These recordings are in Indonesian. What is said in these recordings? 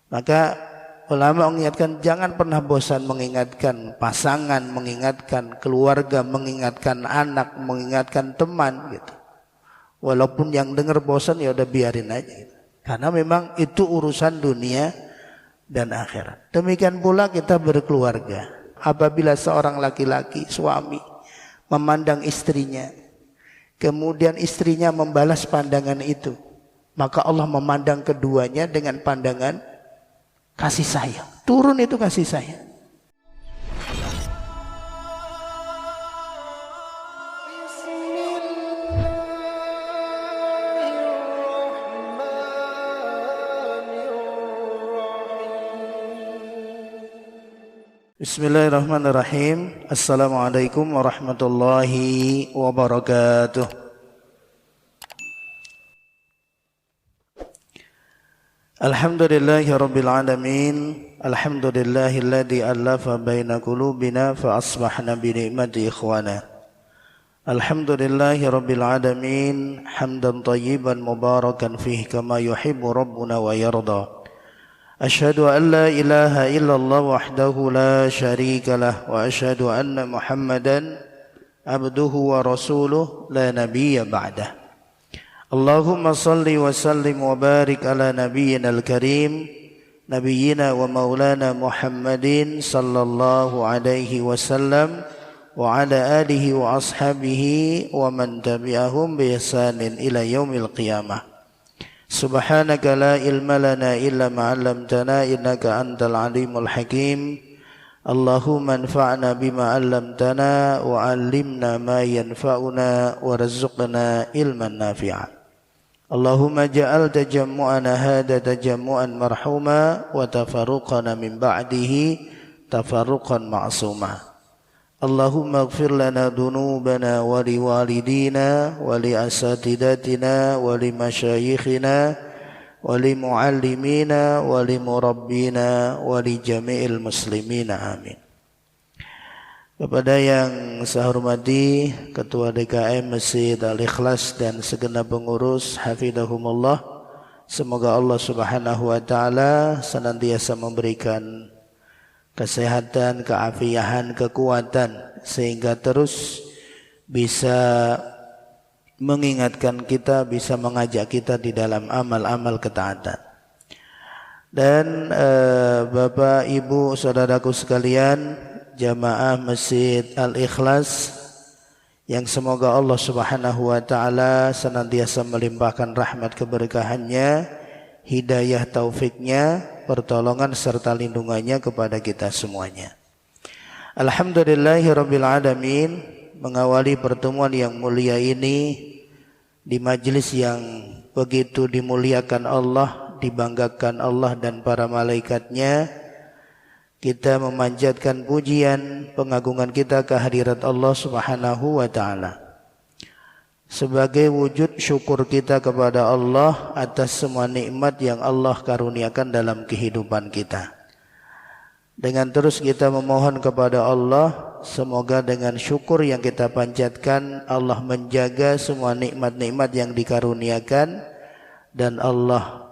Maka ulama mengingatkan jangan pernah bosan mengingatkan pasangan, mengingatkan keluarga, mengingatkan anak, mengingatkan teman gitu. Walaupun yang dengar bosan ya udah biarin aja gitu. Karena memang itu urusan dunia dan akhirat. Demikian pula kita berkeluarga. Apabila seorang laki-laki, suami memandang istrinya, kemudian istrinya membalas pandangan itu, maka Allah memandang keduanya dengan pandangan kasih sayang. Turun itu kasih sayang. Bismillahirrahmanirrahim. Assalamualaikum warahmatullahi wabarakatuh. Alhamdulillahi rabbil alamin. Alhamdulillahilladzi allafa baina qulubina fa asbahna bi ni'mati ikhwana. Alhamdulillahi rabbil alamin. Hamdan tayyiban mubarakan fihi kama yuhibbu rabbuna wa yarda. أشهد أن لا إله إلا الله وحده لا شريك له وأشهد أن محمدا عبده ورسوله لا نبي بعده اللهم صل وسلم وبارك على نبينا الكريم نبينا ومولانا محمد صلى الله عليه وسلم وعلى آله وأصحابه ومن تبعهم بإحسان إلى يوم القيامة Subhanaka la ilma lana illa ma 'allamtana innaka antal alimul hakim. Allahumma anfa'na bima 'allamtana wa 'allimna ma yanfa'una warzuqna ilman nafi'a. Allahumma ja'al tajammu'ana hadha tajammu'an marhuma wa tafarruqana min ba'dihi tafarruqan ma'suma. Allahumma ighfir lana dhunubana wa liwalidina wa li asatidatina wa li masyayikhina wa li muallimina wa li murabbina wa li jami'il muslimina amin. Kepada yang saya hormati Ketua DKM Masjid Al-Ikhlas dan segenap pengurus hafidhahumullah, semoga Allah Subhanahu wa taala senantiasa memberikan kesehatan, keafiahan, kekuatan sehingga terus bisa mengingatkan kita, bisa mengajak kita di dalam amal-amal ketaatan. Dan Bapak, Ibu, saudaraku sekalian, jamaah Masjid Al-Ikhlas yang semoga Allah Subhanahu wa taala senantiasa melimpahkan rahmat keberkahannya, hidayah taufiknya, pertolongan serta lindungannya kepada kita semuanya. Alhamdulillahirabbil alamin. Mengawali pertemuan yang mulia ini di majelis yang begitu dimuliakan Allah, dibanggakan Allah dan para malaikatnya, kita memanjatkan pujian pengagungan kita kehadirat Allah Subhanahu wa taala sebagai wujud syukur kita kepada Allah atas semua nikmat yang Allah karuniakan dalam kehidupan kita. Dengan terus kita memohon kepada Allah, semoga dengan syukur yang kita panjatkan, Allah menjaga semua nikmat-nikmat yang dikaruniakan dan Allah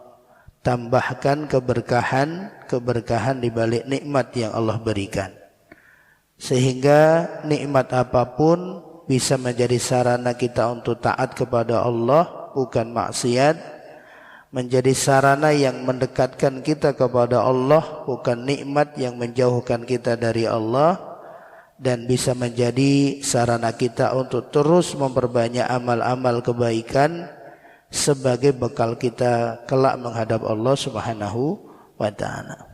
tambahkan keberkahan di balik nikmat yang Allah berikan. Sehingga nikmat apapun bisa menjadi sarana kita untuk taat kepada Allah, bukan maksiat. Menjadi sarana yang mendekatkan kita kepada Allah, bukan nikmat yang menjauhkan kita dari Allah. Dan bisa menjadi sarana kita untuk terus memperbanyak amal-amal kebaikan sebagai bekal kita kelak menghadap Allah Subhanahu wa ta'ala.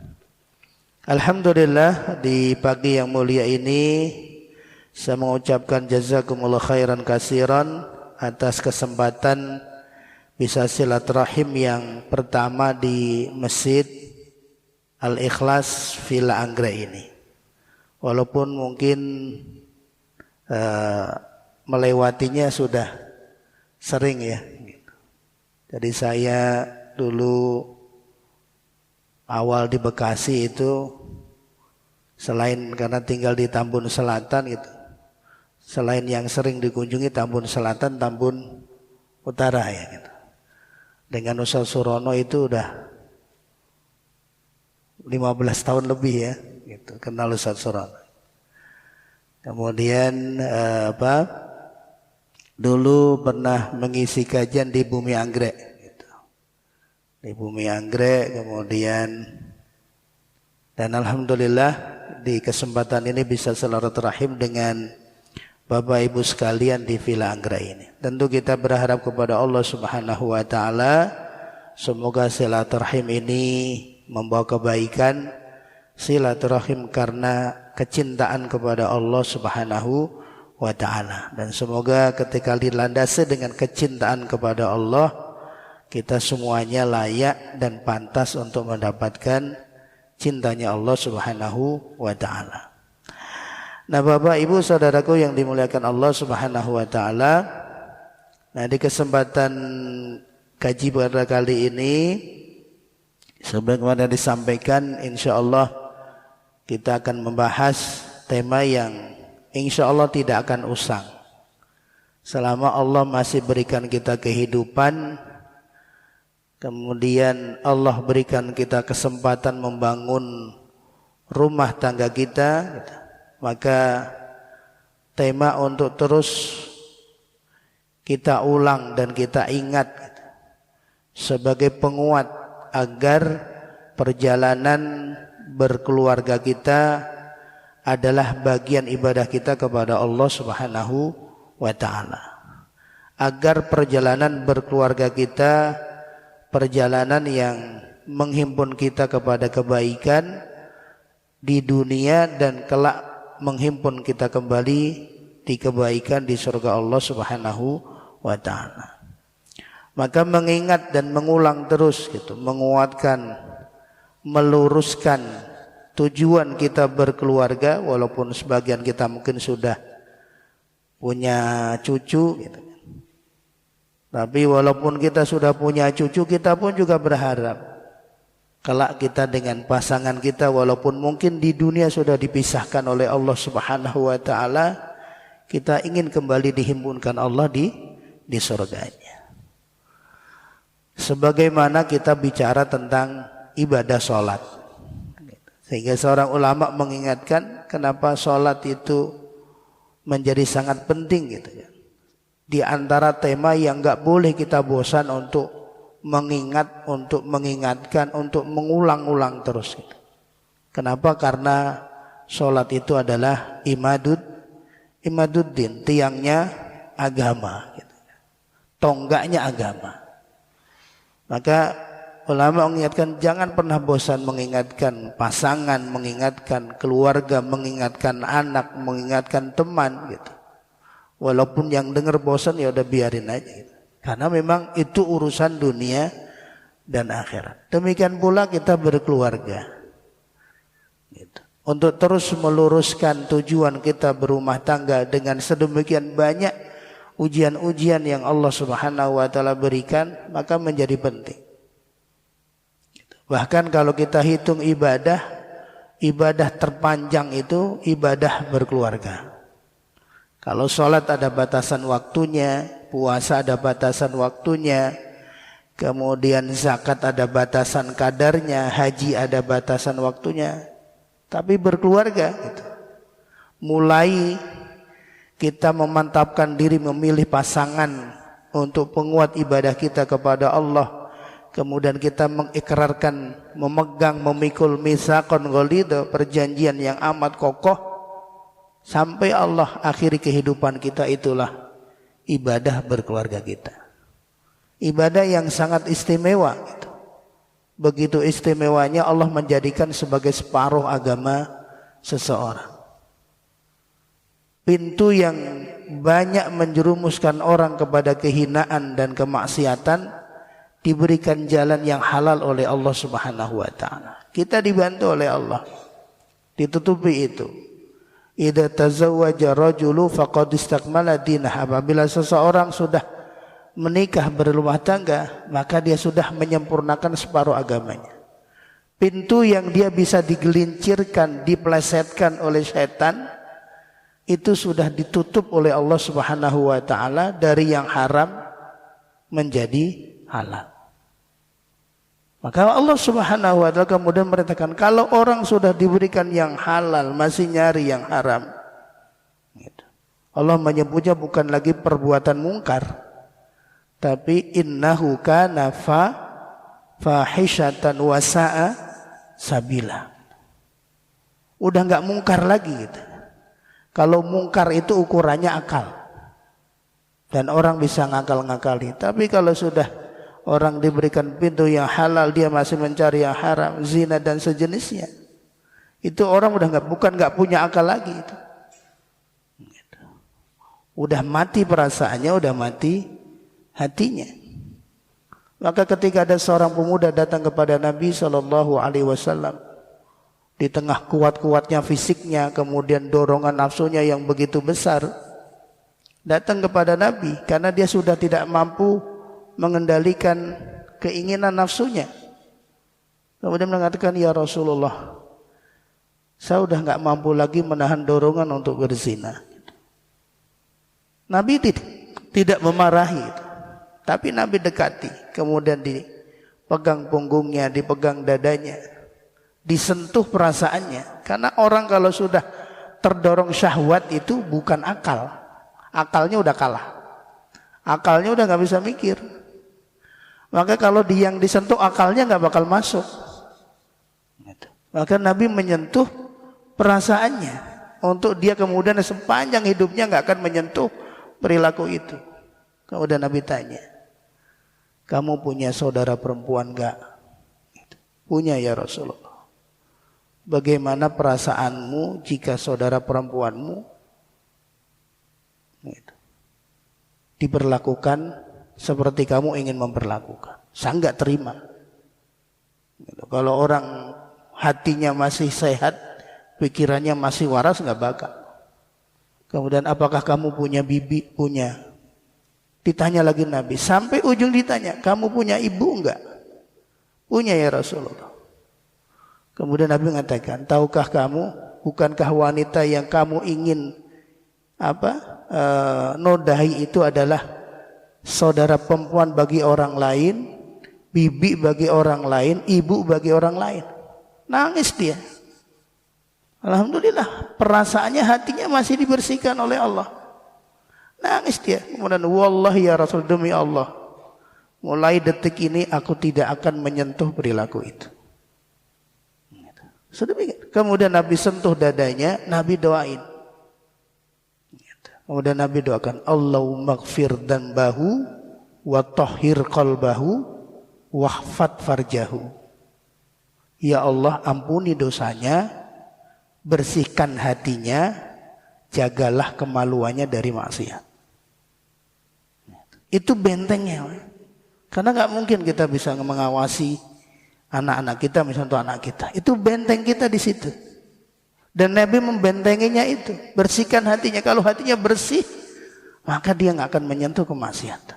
Alhamdulillah, di pagi yang mulia ini saya mengucapkan jazakumullah khairan katsiran atas kesempatan bisa silaturahim yang pertama di Masjid Al-Ikhlas Villa Anggrek ini. Walaupun mungkin melewatinya sudah sering ya. Jadi saya dulu awal di Bekasi itu, selain karena tinggal di Tambun Selatan gitu, selain yang sering dikunjungi Tambun Selatan, Tambun Utara ya gitu. Dengan Ustaz Surono itu udah 10 tahun ya. Jadi saya dulu awal di Bekasi itu, selain karena tinggal di Tambun Selatan gitu, selain yang sering dikunjungi Tambun Selatan, Tambun Utara ya gitu. Dengan Ustaz Surono itu udah 10 tahun ya. Jadi saya dulu awal di Bekasi itu, selain karena tinggal di Tambun Selatan, Tambun Utara ya gitu. 15 tahun lebih ya, gitu, kenal Ustaz Suron. Kemudian dulu pernah mengisi kajian di Bumi Anggrek, gitu. Di Bumi Anggrek, kemudian dan alhamdulillah di kesempatan ini bisa silaturahim dengan Bapak Ibu sekalian di Villa Anggrek ini. Tentu kita berharap kepada Allah Subhanahu wa taala semoga silaturahim ini membawa kebaikan, silaturahim karena kecintaan kepada Allah Subhanahu wa taala, dan semoga ketika dilandasi dengan kecintaan kepada Allah, kita semuanya layak dan pantas untuk mendapatkan cintanya Allah Subhanahu wa taala. Nah, Bapak Ibu saudaraku yang dimuliakan Allah Subhanahu wa taala, nah di kesempatan kaji pada kali ini sebagaimana disampaikan, insya Allah kita akan membahas tema yang insya Allah tidak akan usang. Selama Allah masih berikan kita kehidupan, kemudian Allah berikan kita kesempatan membangun rumah tangga kita, maka tema untuk terus kita ulang dan kita ingat sebagai penguat agar perjalanan berkeluarga kita adalah bagian ibadah kita kepada Allah Subhanahu wa taala. Agar perjalanan berkeluarga kita perjalanan yang menghimpun kita kepada kebaikan di dunia dan kelak menghimpun kita kembali di kebaikan di surga Allah Subhanahu wa taala. Maka mengingat dan mengulang terus gitu, menguatkan, meluruskan tujuan kita berkeluarga, walaupun sebagian kita mungkin sudah punya cucu gitu. Tapi walaupun kita sudah punya cucu, kita pun juga berharap kelak kita dengan pasangan kita, walaupun mungkin di dunia sudah dipisahkan oleh Allah Subhanahu wa taala, kita ingin kembali dihimpunkan Allah di surganya. Sebagaimana kita bicara tentang ibadah sholat, sehingga seorang ulama mengingatkan kenapa sholat itu menjadi sangat penting gitu ya. Di antara tema yang enggak boleh kita bosan untuk mengingat, untuk mengingatkan, untuk mengulang-ulang terus gitu. Kenapa? Karena sholat itu adalah imaduddin, tiangnya agama gitu. Tonggaknya agama. Maka ulama mengingatkan jangan pernah bosan mengingatkan pasangan, mengingatkan keluarga, mengingatkan anak, mengingatkan teman gitu. Walaupun yang dengar bosan ya udah biarin aja gitu. Karena memang itu urusan dunia dan akhirat. Demikian pula kita berkeluarga gitu. Untuk terus meluruskan tujuan kita berumah tangga dengan sedemikian banyak ujian-ujian yang Allah Subhanahu wa taala berikan, maka menjadi penting. Bahkan kalau kita hitung ibadah terpanjang itu ibadah berkeluarga. Kalau sholat ada batasan waktunya, puasa ada batasan waktunya, kemudian zakat ada batasan kadarnya, haji ada batasan waktunya. Tapi berkeluarga gitu. Mulai kita memantapkan diri memilih pasangan untuk penguat ibadah kita kepada Allah. Kemudian kita mengikrarkan, memegang, memikul mitsaqan ghalidha, perjanjian yang amat kokoh. Sampai Allah akhiri kehidupan kita, itulah ibadah berkeluarga kita. Ibadah yang sangat istimewa gitu. Begitu istimewanya Allah menjadikan sebagai separuh agama seseorang. Pintu yang banyak menjerumuskan orang kepada kehinaan dan kemaksiatan diberikan jalan yang halal oleh Allah Subhanahu wa taala. Kita dibantu oleh Allah. Ditutupi itu. Idza tazawwaja rajulu faqad istakmala dinah. Apabila seseorang sudah menikah berumah tangga, maka dia sudah menyempurnakan separuh agamanya. Pintu yang dia bisa digelincirkan, diplesetkan oleh setan, itu sudah ditutup oleh Allah Subhanahu wa taala dari yang haram menjadi halal. Maka Allah Subhanahu wa taala kemudian merintahkan, kalau orang sudah diberikan yang halal masih nyari yang haram. Gitu. Allah menyebutnya bukan lagi perbuatan mungkar, tapi innahu kana fahishatan wa sa'a sabila. Udah enggak mungkar lagi gitu. Kalau mungkar itu ukurannya akal. Dan orang bisa ngakal-ngakali. Tapi kalau sudah orang diberikan pintu yang halal, dia masih mencari yang haram, zina dan sejenisnya, itu orang udah nggak punya akal lagi itu. Udah mati perasaannya, udah mati hatinya. Maka ketika ada seorang pemuda datang kepada Nabi SAW, di tengah kuat-kuatnya fisiknya, kemudian dorongan nafsunya yang begitu besar, datang kepada Nabi karena dia sudah tidak mampu mengendalikan keinginan nafsunya. Kemudian mengatakan, ya Rasulullah, saya sudah enggak mampu lagi menahan dorongan untuk berzina. Nabi tidak memarahi, tapi Nabi dekati, kemudian dipegang punggungnya, dipegang dadanya, disentuh perasaannya. Karena orang kalau sudah terdorong syahwat itu bukan akal, akalnya udah kalah, akalnya udah nggak bisa mikir. Maka kalau yang disentuh akalnya nggak bakal masuk. Maka Nabi menyentuh perasaannya untuk dia kemudian sepanjang hidupnya nggak akan menyentuh perilaku itu. Kemudian Nabi tanya, kamu punya saudara perempuan nggak? Punya ya Rasulullah. Bagaimana perasaanmu jika saudara perempuanmu diperlakukan seperti kamu ingin memperlakukan? Saya enggak terima. Kalau orang hatinya masih sehat, pikirannya masih waras, enggak bakal. Kemudian apakah kamu punya bibi? Punya. Ditanya lagi Nabi, sampai ujung ditanya, kamu punya ibu enggak? Punya ya Rasulullah. Kemudian Nabi mengatakan, tahukah kamu, bukankah wanita yang kamu ingin nodahi itu adalah saudara perempuan bagi orang lain, bibi bagi orang lain, ibu bagi orang lain? Nangis dia. Alhamdulillah, perasaannya, hatinya masih dibersihkan oleh Allah. Nangis dia. Kemudian, wallahi ya Rasul, demi Allah, mulai detik ini aku tidak akan menyentuh perilaku itu. Sedemikian. Kemudian Nabi sentuh dadanya, Nabi doain. Kemudian Nabi doakan, Allahumma gfir dzambahu wa tahhir qalbahu wahfad farjahu. Ya Allah, ampuni dosanya, bersihkan hatinya, jagalah kemaluannya dari maksiat. Itu bentengnya. Karena nggak mungkin kita bisa mengawasi anak-anak kita, misalnya untuk anak kita. Itu benteng kita di situ. Dan Nabi membentenginya itu, bersihkan hatinya. Kalau hatinya bersih, maka dia nggak akan menyentuh kemaksiatan.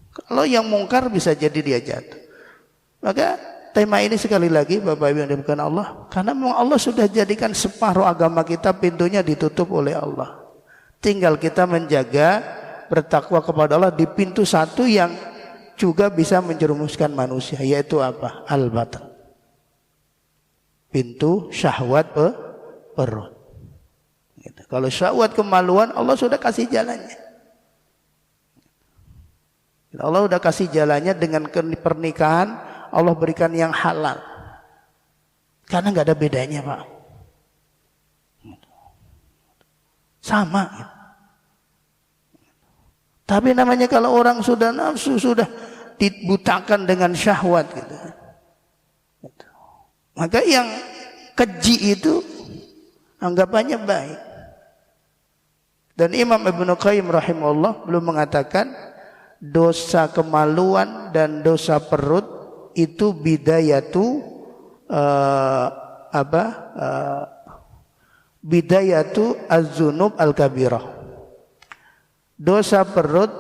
Kalau yang mungkar bisa jadi dia jatuh. Maka tema ini sekali lagi Bapak Ibu yang dimuliakan Allah, karena memang Allah sudah jadikan separuh agama kita pintunya ditutup oleh Allah. Tinggal kita menjaga, bertakwa kepada Allah di pintu satu yang juga bisa menjerumuskan manusia, yaitu apa? Al-batin. Pintu syahwat perut. Gitu. Kalau syahwat kemaluan, Allah sudah kasih jalannya. Allah sudah kasih jalannya dengan pernikahan, Allah berikan yang halal. Karena nggak ada bedanya, Pak. Sama. Gitu. Tapi namanya kalau orang sudah nafsu, sudah dibutakan dengan syahwat gitu. Maka yang keji itu anggapannya baik. Dan Imam Ibnu Qayyim rahimahullah belum mengatakan dosa kemaluan dan dosa perut itu bidayatu bidayatu az-zunub al-kabirah. Dosa perut,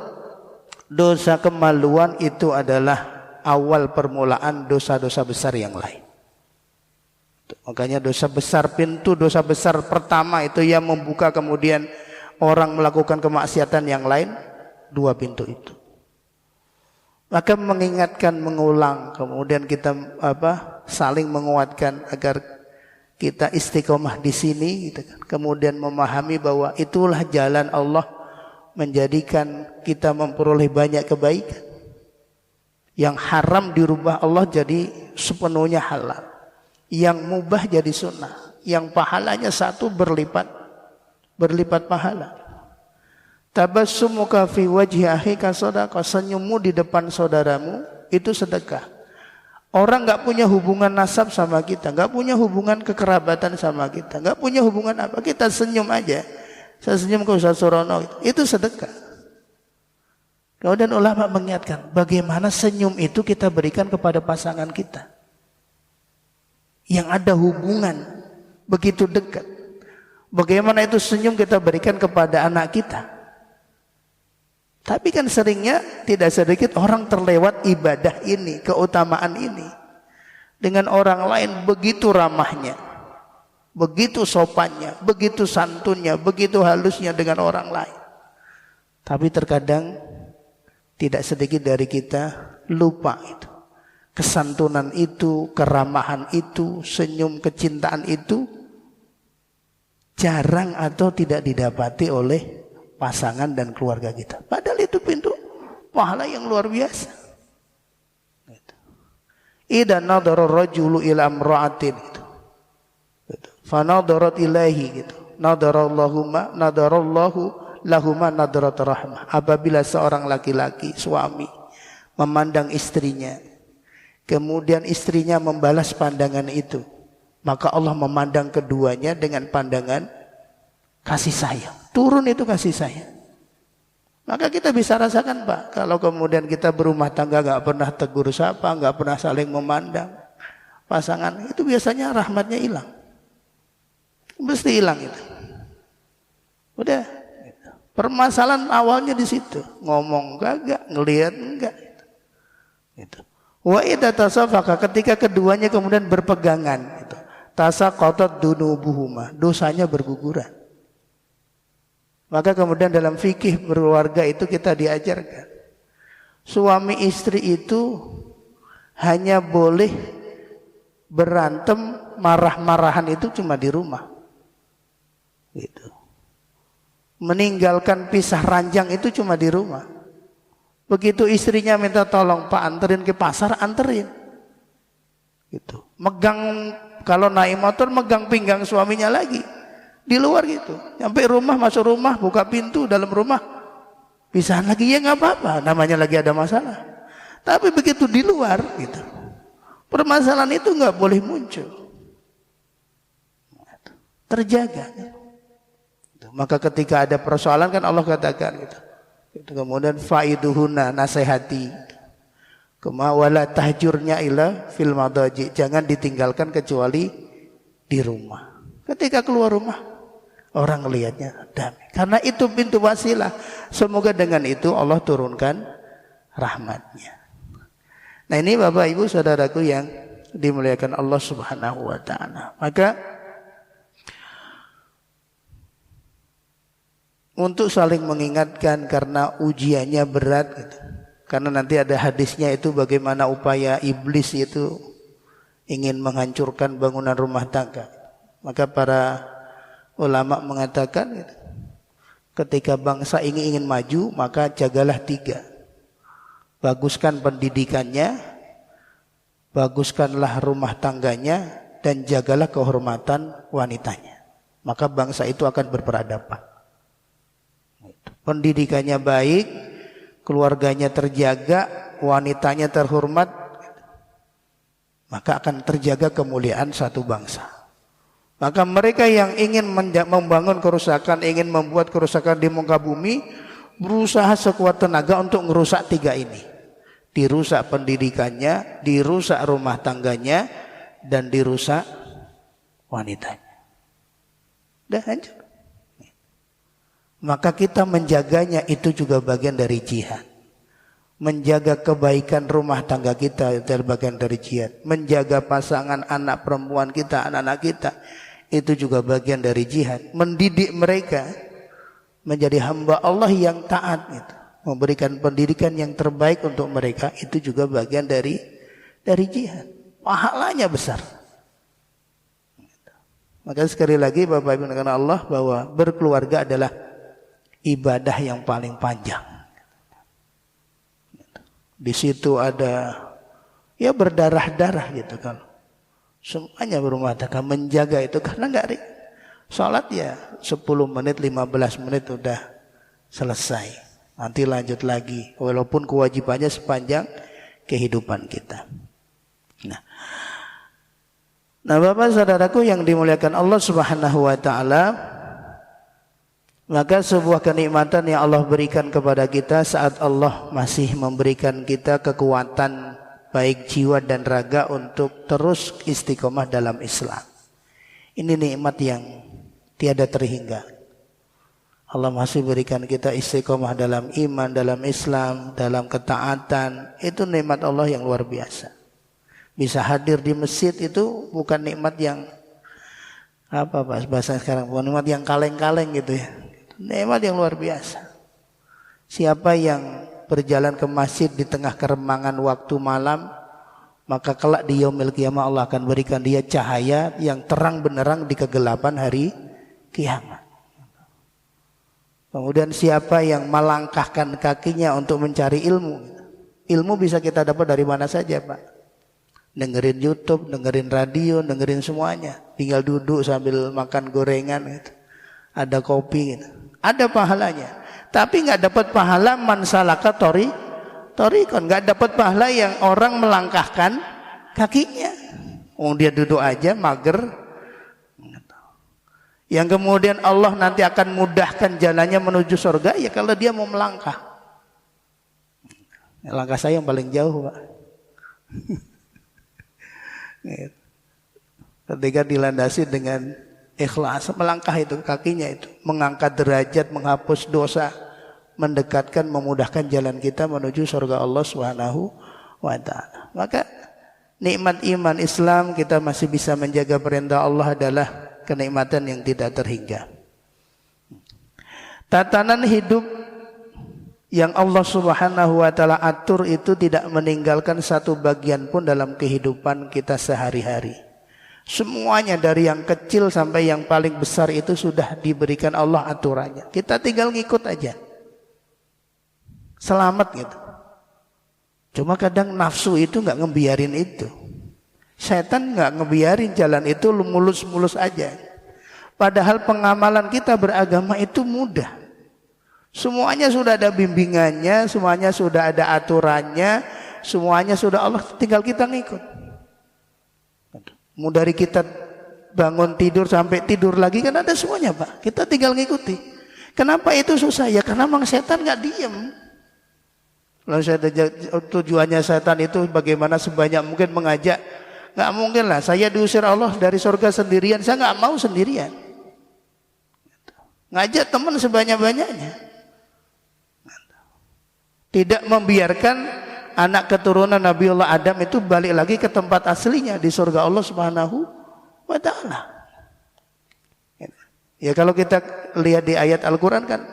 dosa kemaluan itu adalah awal permulaan dosa-dosa besar yang lain. Makanya dosa besar, pintu dosa besar pertama itu yang membuka kemudian orang melakukan kemaksiatan yang lain, dua pintu itu. Maka mengingatkan, mengulang, kemudian kita saling menguatkan agar kita istiqomah di sini, gitu kan. Kemudian memahami bahwa itulah jalan Allah menjadikan kita memperoleh banyak kebaikan. Yang haram dirubah Allah jadi sepenuhnya halal. Yang mubah jadi sunnah. Yang pahalanya satu berlipat pahala. Tabassumuka fi wajhi akhika shadaqah, senyummu di depan saudaramu itu sedekah. Orang enggak punya hubungan nasab sama kita, enggak punya hubungan kekerabatan sama kita, enggak punya hubungan apa, kita senyum aja. Saya senyum ke Ustaz Surono, itu sedekah. Kemudian ulama mengingatkan, bagaimana senyum itu kita berikan kepada pasangan kita yang ada hubungan begitu dekat. Bagaimana itu senyum kita berikan kepada anak kita. Tapi kan seringnya tidak sedikit orang terlewat ibadah ini, keutamaan ini. Dengan orang lain begitu ramahnya, begitu sopannya, begitu santunnya, begitu halusnya dengan orang lain. Tapi terkadang tidak sedikit dari kita lupa itu. Kesantunan itu, keramahan itu, senyum kecintaan itu jarang atau tidak didapati oleh pasangan dan keluarga kita. Padahal itu pintu pahala yang luar biasa. Idza nadara rajulu ila imra'atin gitu. Fa nadarat ilaihi gitu. Nadarallahu lahuma nadrat rahmah. Apabila seorang laki-laki suami memandang istrinya, kemudian istrinya membalas pandangan itu, maka Allah memandang keduanya dengan pandangan kasih sayang. Turun itu kasih sayang. Maka kita bisa rasakan Pak, kalau kemudian kita berumah tangga gak pernah tegur sapa, gak pernah saling memandang pasangan, itu biasanya rahmatnya hilang. Mesti hilang itu. Udah. Permasalahan awalnya di situ. Ngomong kagak, ngelihat enggak. Gitu. Wa idza tasafaqa, ketika keduanya kemudian berpegangan gitu. Tasaqatat dunubuhuma, dosanya berguguran. Maka kemudian dalam fikih berkeluarga itu kita diajarkan, suami istri itu hanya boleh berantem, marah-marahan itu cuma di rumah. Gitu. Meninggalkan pisah ranjang itu cuma di rumah. Begitu istrinya minta tolong, Pak anterin ke pasar, anterin. Gitu. Megang, kalau naik motor megang pinggang suaminya lagi. Di luar gitu. Sampai rumah, masuk rumah, buka pintu dalam rumah, pisahan lagi, ya nggak apa-apa, namanya lagi ada masalah. Tapi begitu di luar gitu, permasalahan itu nggak boleh muncul. Terjaga. Maka ketika ada persoalan kan Allah katakan gitu. Kemudian faiduhuna, nasihati. Wala tahjurnya ila fil madaji, jangan ditinggalkan kecuali di rumah. Ketika keluar rumah, orang melihatnya damai. Karena itu pintu wasilah. Semoga dengan itu Allah turunkan rahmatnya. Nah ini Bapak Ibu saudaraku yang dimuliakan Allah Subhanahu wa ta'ala. Maka untuk saling mengingatkan karena ujiannya berat gitu. Karena nanti ada hadisnya itu bagaimana upaya iblis itu ingin menghancurkan bangunan rumah tangga. Maka para ulama mengatakan gitu, ketika bangsa ini ingin maju maka jagalah 3. Baguskan pendidikannya, baguskanlah rumah tangganya, dan jagalah kehormatan wanitanya. Maka bangsa itu akan berperadaban. Pendidikannya baik, keluarganya terjaga, wanitanya terhormat, maka akan terjaga kemuliaan satu bangsa. Maka mereka yang ingin membangun kerusakan, ingin membuat kerusakan di muka bumi, berusaha sekuat tenaga untuk merusak 3 ini. Dirusak pendidikannya, dirusak rumah tangganya, dan dirusak wanitanya. Udah hancur. Maka kita menjaganya itu juga bagian dari jihad. Menjaga kebaikan rumah tangga kita itu bagian dari jihad. Menjaga pasangan anak perempuan kita, anak-anak kita, itu juga bagian dari jihad. Mendidik mereka menjadi hamba Allah yang taat gitu. memberikan pendidikan yang terbaik untuk mereka, itu juga bagian dari jihad. Pahalanya besar. Maka sekali lagi Bapak Ibu sekalian Allah, bahwa berkeluarga adalah ibadah yang paling panjang. Di situ ada ya berdarah-darah gitu kan. Semuanya berumah tangga menjaga itu, karena enggak salat ya 10 menit 15 menit udah selesai. Nanti lanjut lagi walaupun kewajibannya sepanjang kehidupan kita. Nah, Bapak saudaraku yang dimuliakan Allah Subhanahu wa taala, maka sebuah kenikmatan yang Allah berikan kepada kita saat Allah masih memberikan kita kekuatan baik jiwa dan raga untuk terus istiqomah dalam Islam. Ini nikmat yang tiada terhingga. Allah masih berikan kita istiqomah dalam iman, dalam Islam, dalam ketaatan. Itu nikmat Allah yang luar biasa. Bisa hadir di masjid itu bukan nikmat yang apa bahasa sekarang, bukan nikmat yang kaleng-kaleng gitu ya. Nikmat yang luar biasa. Siapa yang berjalan ke masjid di tengah keremangan waktu malam, maka kelak di yaumil qiyamah Allah akan berikan dia cahaya yang terang benderang di kegelapan hari kiamat. Kemudian siapa yang melangkahkan kakinya untuk mencari ilmu, ilmu bisa kita dapat dari mana saja Pak. Dengerin YouTube, dengerin radio, dengerin semuanya. Tinggal duduk sambil makan gorengan gitu. Ada kopi gitu. Ada pahalanya. Tapi nggak dapat pahala man salaka torikon. Nggak dapat pahala yang orang melangkahkan kakinya. Dia duduk aja mager. Yang kemudian Allah nanti akan mudahkan jalannya menuju surga ya kalau dia mau melangkah. Langkah saya yang paling jauh Pak. Ketika dilandasi dengan ikhlas, melangkah itu kakinya itu, mengangkat derajat, menghapus dosa, mendekatkan, memudahkan jalan kita menuju surga Allah Subhanahu wa taala. Maka nikmat iman Islam, kita masih bisa menjaga perintah Allah, adalah kenikmatan yang tidak terhingga. Tatanan hidup yang Allah Subhanahu wa taala atur itu tidak meninggalkan satu bagian pun dalam kehidupan kita sehari-hari. Semuanya dari yang kecil sampai yang paling besar itu sudah diberikan Allah aturannya. Kita tinggal ngikut aja. Selamat gitu. Cuma kadang nafsu itu nggak ngebiarin itu. Setan nggak ngebiarin jalan itu mulus-mulus aja. Padahal pengamalan kita beragama itu mudah. Semuanya sudah ada bimbingannya, semuanya sudah ada aturannya, semuanya sudah Allah, tinggal kita ngikut. Mau dari kita bangun tidur sampai tidur lagi kan ada semuanya Pak. Kita tinggal ngikuti. Kenapa itu susah? Ya karena memang setan nggak diem. Lalu tujuannya setan itu bagaimana sebanyak mungkin mengajak. Nggak mungkin lah saya diusir Allah dari surga sendirian. Saya nggak mau sendirian. Ngajak teman sebanyak-banyaknya. Tidak membiarkan anak keturunan Nabiullah Adam itu balik lagi ke tempat aslinya di surga Allah Subhanahu wa taala. Ya kalau kita lihat di ayat Al-Qur'an kan,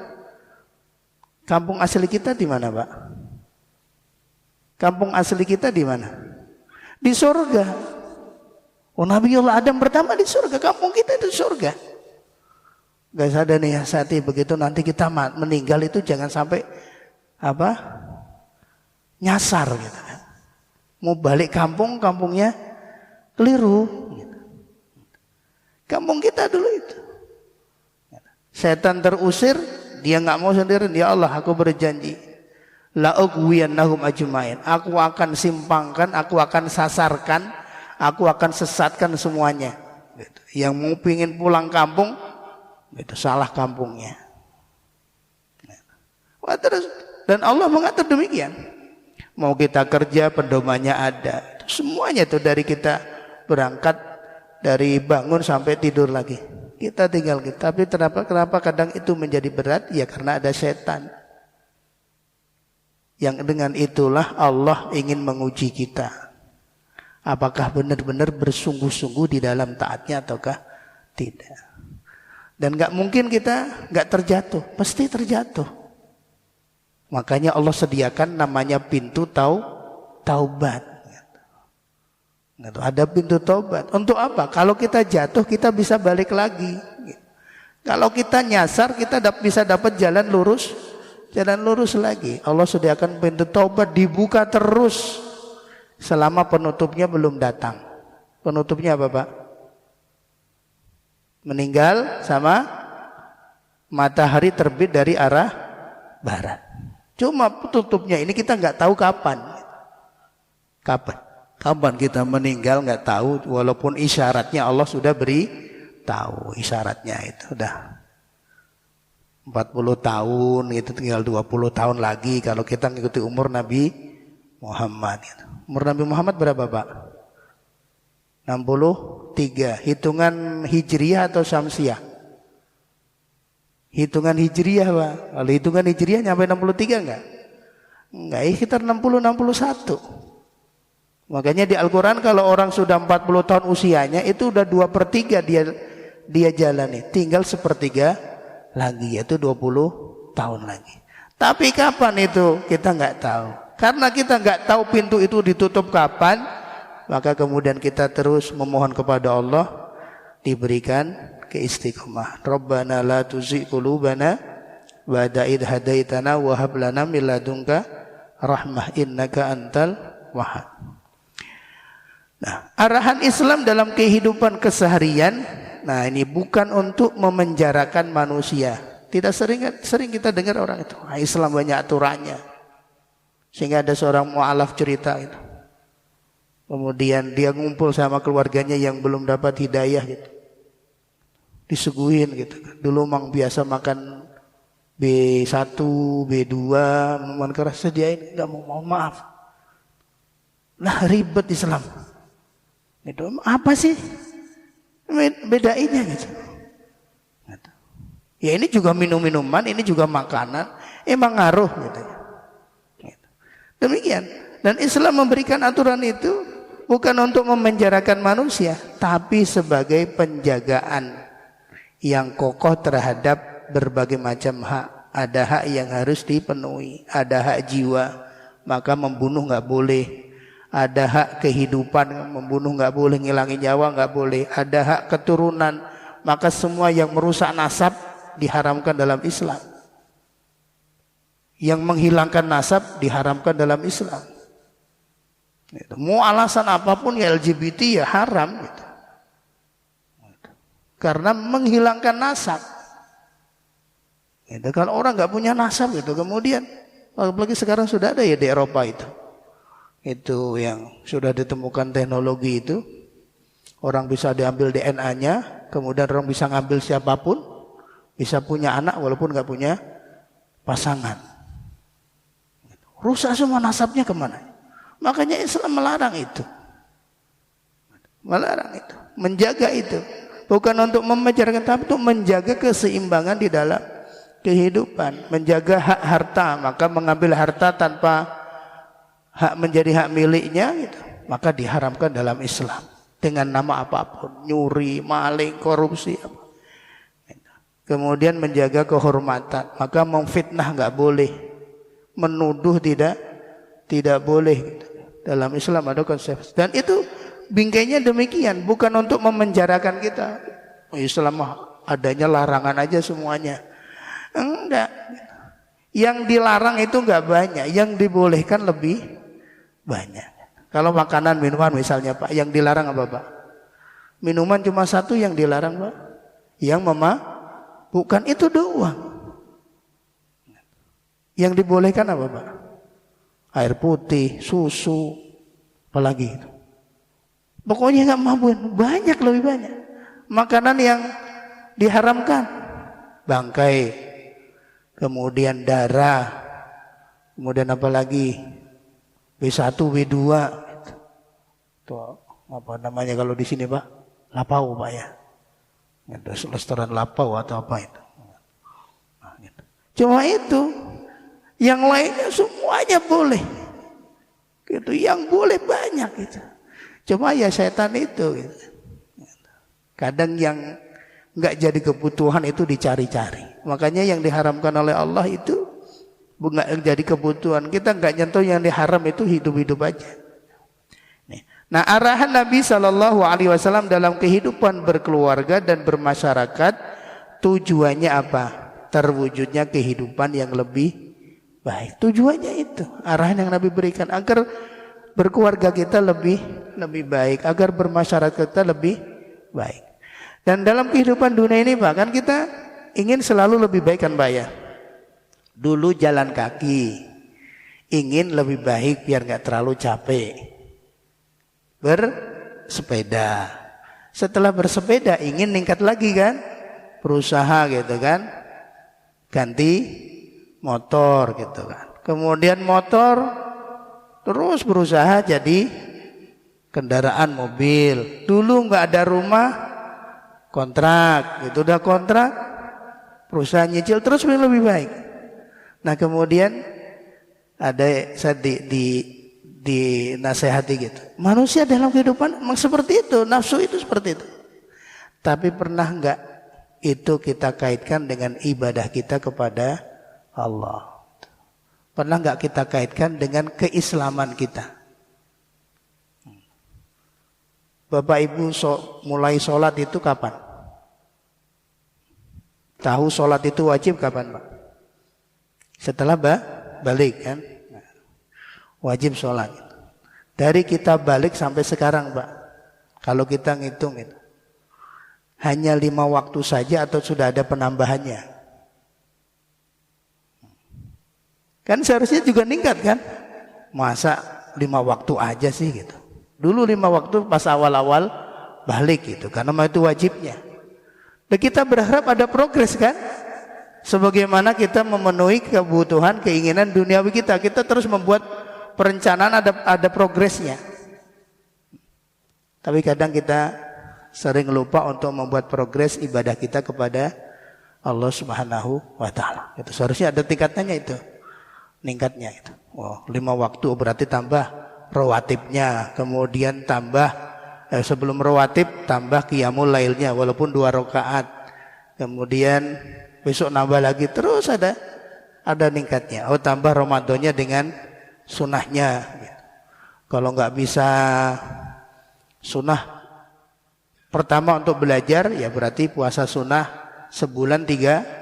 kampung asli kita di mana, Pak? Kampung asli kita di mana? Di surga. Oh, Nabiullah Adam pertama di surga, kampung kita itu surga. Guys, ada nih hati begitu nanti kita meninggal itu jangan sampai nyasar gitu kan. Mau balik kampung, kampungnya keliru gitu. Kampung kita dulu itu. Setan terusir, dia nggak mau sendirian. Ya Allah, aku berjanji la ughwiyannahum ajmain. Aku akan simpangkan, aku akan sasarkan, aku akan sesatkan semuanya gitu. Yang mau pingin pulang kampung itu salah kampungnya. Wah, terus dan Allah mengatur demikian. Mau kita kerja, pedomannya ada. Semuanya itu dari kita berangkat, dari bangun sampai tidur lagi. Kita tinggal kita. Tapi kenapa kadang itu menjadi berat? Ya karena ada setan. Yang dengan itulah Allah ingin menguji kita. Apakah benar-benar bersungguh-sungguh di dalam taatnya ataukah tidak. Dan gak mungkin kita gak terjatuh. Pasti terjatuh. Makanya Allah sediakan namanya pintu taubat. Ada pintu taubat. Untuk apa? Kalau kita jatuh kita bisa balik lagi. Kalau kita nyasar kita bisa dapat jalan lurus lagi. Allah sediakan pintu taubat dibuka terus selama penutupnya belum datang. Penutupnya apa, Pak? Meninggal sama matahari terbit dari arah barat. Cuma tutupnya ini kita nggak tahu kapan. Kapan kita meninggal nggak tahu. Walaupun isyaratnya Allah sudah beri tahu. Isyaratnya itu udah 40 tahun itu tinggal 20 tahun lagi kalau kita ngikuti umur Nabi Muhammad. Umur Nabi Muhammad berapa, Pak? 63. Hitungan Hijriyah atau Syamsiyah? Hitungan Hijriyah, Pak. Kalau hitungan Hijriyah nyampe 63 enggak? Enggak, sekitar 60-61. Makanya di Al-Quran kalau orang sudah 40 tahun usianya itu udah 2/3 dia jalani. Tinggal 1/3 lagi, yaitu 20 tahun lagi. Tapi kapan itu kita nggak tahu. Karena kita nggak tahu pintu itu ditutup kapan, maka kemudian kita terus memohon kepada Allah diberikan keistiqomah. Rabbana la tuzigh qulubana ba'da idh hadaitana wa hab lana min ladunka rahmah innaka antal wahhab. Nah, arahan Islam dalam kehidupan keseharian, nah ini bukan untuk memenjarakan manusia. Tidak sering kita dengar orang itu, Islam banyak aturannya. Sehingga ada seorang mu'alaf cerita itu. Kemudian dia ngumpul sama keluarganya yang belum dapat hidayah gitu. Disuguhin gitu. Dulu memang biasa makan B1, B2, minuman keras, sediain, enggak mau maaf. Lah ribet Islam. Itu apa sih bedainnya gitu? Ya ini juga minum-minuman, ini juga makanan, emang ngaruh gitu. Demikian. Dan Islam memberikan aturan itu bukan untuk memenjarakan manusia, tapi sebagai penjagaan yang kokoh terhadap berbagai macam hak. Ada hak yang harus dipenuhi, ada hak jiwa, maka membunuh nggak boleh. Ada hak kehidupan, membunuh nggak boleh, ngilangin nyawa nggak boleh. Ada hak keturunan, maka semua yang merusak nasab diharamkan dalam Islam. Yang menghilangkan nasab diharamkan dalam Islam. Mau alasan apapun ya LGBT ya haram gitu. Karena menghilangkan nasab. Gitu. Kalau orang nggak punya nasab gitu, kemudian apalagi sekarang sudah ada ya di Eropa itu yang sudah ditemukan teknologi itu, orang bisa diambil DNA-nya, kemudian orang bisa ngambil siapapun, bisa punya anak walaupun nggak punya pasangan. Rusak semua nasabnya kemana? Makanya Islam melarang itu. Melarang itu. Menjaga itu. Bukan untuk memenjarakan, tapi untuk menjaga keseimbangan di dalam kehidupan. Menjaga hak harta. Maka mengambil harta tanpa hak menjadi hak miliknya, gitu, maka diharamkan dalam Islam. Dengan nama apapun. Nyuri, maling, korupsi. Kemudian menjaga kehormatan. Maka memfitnah nggak boleh. Menuduh tidak boleh gitu. Dalam Islam ada konsep dan itu bingkainya demikian, bukan untuk memenjarakan kita. Islam adanya larangan aja semuanya, enggak. Yang dilarang itu enggak banyak, yang dibolehkan lebih banyak. Kalau makanan minuman misalnya Pak, yang dilarang apa Pak? Minuman cuma satu yang dilarang Pak, yang bukan itu doang. Yang dibolehkan apa Pak? Air putih, susu, apalagi itu. Pokoknya nggak mampu, banyak lebih banyak. Makanan yang diharamkan, bangkai, kemudian darah, kemudian apalagi B1, B2, itu apa namanya kalau di sini Pak? Lapau Pak ya. Itu restoran lapau atau apa itu? Nah, gitu. Cuma itu. Yang lainnya semuanya boleh. Gitu, yang boleh banyak gitu. Cuma ya setan itu gitu. Kadang yang enggak jadi kebutuhan itu dicari-cari. Makanya yang diharamkan oleh Allah itu nggak jadi kebutuhan. Kita nggak nyentuh yang diharam, itu hidup-hidup aja. Nah, arahan Nabi Shallallahu Alaihi Wasallam dalam kehidupan berkeluarga dan bermasyarakat tujuannya apa? Terwujudnya kehidupan yang lebih baik. Tujuannya itu, arahan yang Nabi berikan agar berkeluarga kita lebih baik, agar bermasyarakat kita lebih baik. Dan dalam kehidupan dunia ini bahkan kita ingin selalu lebih baik kan Pak ya. Dulu jalan kaki, ingin lebih baik biar nggak terlalu capek. Bersepeda, setelah bersepeda ingin meningkat lagi kan, berusaha gitu kan, ganti motor gitu kan, kemudian motor terus berusaha jadi kendaraan mobil. Dulu nggak ada rumah, kontrak, itu udah kontrak, perusahaan nyicil terus lebih baik. Nah kemudian ada saya dinasehati gitu. Manusia dalam kehidupan memang seperti itu, nafsu itu seperti itu. Tapi pernah enggak itu kita kaitkan dengan ibadah kita kepada Allah? Pernah enggak kita kaitkan dengan keislaman kita? Bapak Ibu mulai sholat itu kapan? Tahu sholat itu wajib kapan Pak? Setelah balik kan? Wajib sholat. Dari kita balik sampai sekarang Pak, kalau kita ngitung itu hanya 5 waktu saja atau sudah ada penambahannya? Kan seharusnya juga meningkat kan? Masa 5 waktu aja sih gitu. Dulu 5 waktu pas awal-awal balik gitu, karena itu wajibnya. Dan kita berharap ada progres kan? Sebagaimana kita memenuhi kebutuhan, keinginan duniawi kita, kita terus membuat perencanaan, ada progresnya. Tapi kadang kita sering lupa untuk membuat progres ibadah kita kepada Allah Subhanahu wa taala. Itu seharusnya ada tingkatannya itu. Meningkatnya itu. Oh, 5 waktu berarti tambah rawatibnya, kemudian tambah sebelum rawatib tambah qiyamul lailnya walaupun 2 rakaat. Kemudian besok nambah lagi, terus ada ningkatnya. Oh, tambah Ramadannya dengan sunahnya. Kalau nggak bisa sunah pertama untuk belajar, ya berarti puasa sunnah sebulan 3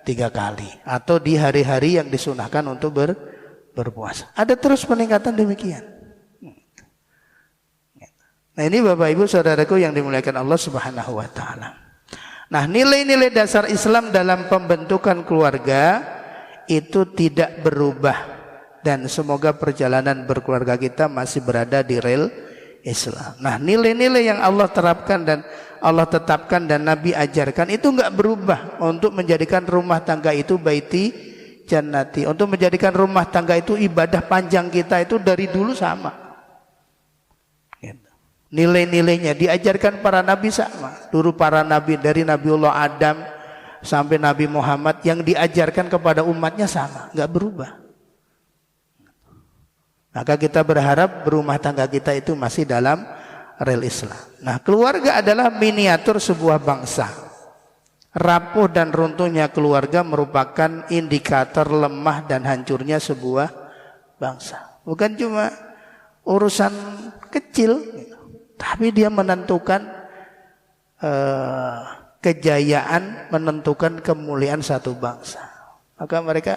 kali, atau di hari-hari yang disunahkan untuk berpuasa. Ada terus peningkatan demikian. Nah ini Bapak Ibu saudaraku yang dimuliakan Allah Subhanahu wa taala. Nah nilai-nilai dasar Islam dalam pembentukan keluarga itu tidak berubah. Dan semoga perjalanan berkeluarga kita masih berada di rel Islam. Nah nilai-nilai yang Allah terapkan dan Allah tetapkan dan Nabi ajarkan itu enggak berubah untuk menjadikan rumah tangga itu baiti jannati. Untuk menjadikan rumah tangga itu ibadah panjang kita itu dari dulu sama. Nilai-nilainya diajarkan para Nabi sama. Dulu para Nabi dari Nabiullah Adam sampai Nabi Muhammad yang diajarkan kepada umatnya sama, enggak berubah. Maka kita berharap berumah tangga kita itu masih dalam rel Islam. Nah keluarga adalah miniatur sebuah bangsa. Rapuh dan runtuhnya keluarga merupakan indikator lemah dan hancurnya sebuah bangsa. Bukan cuma urusan kecil, tapi dia menentukan kejayaan, menentukan kemuliaan satu bangsa. Maka mereka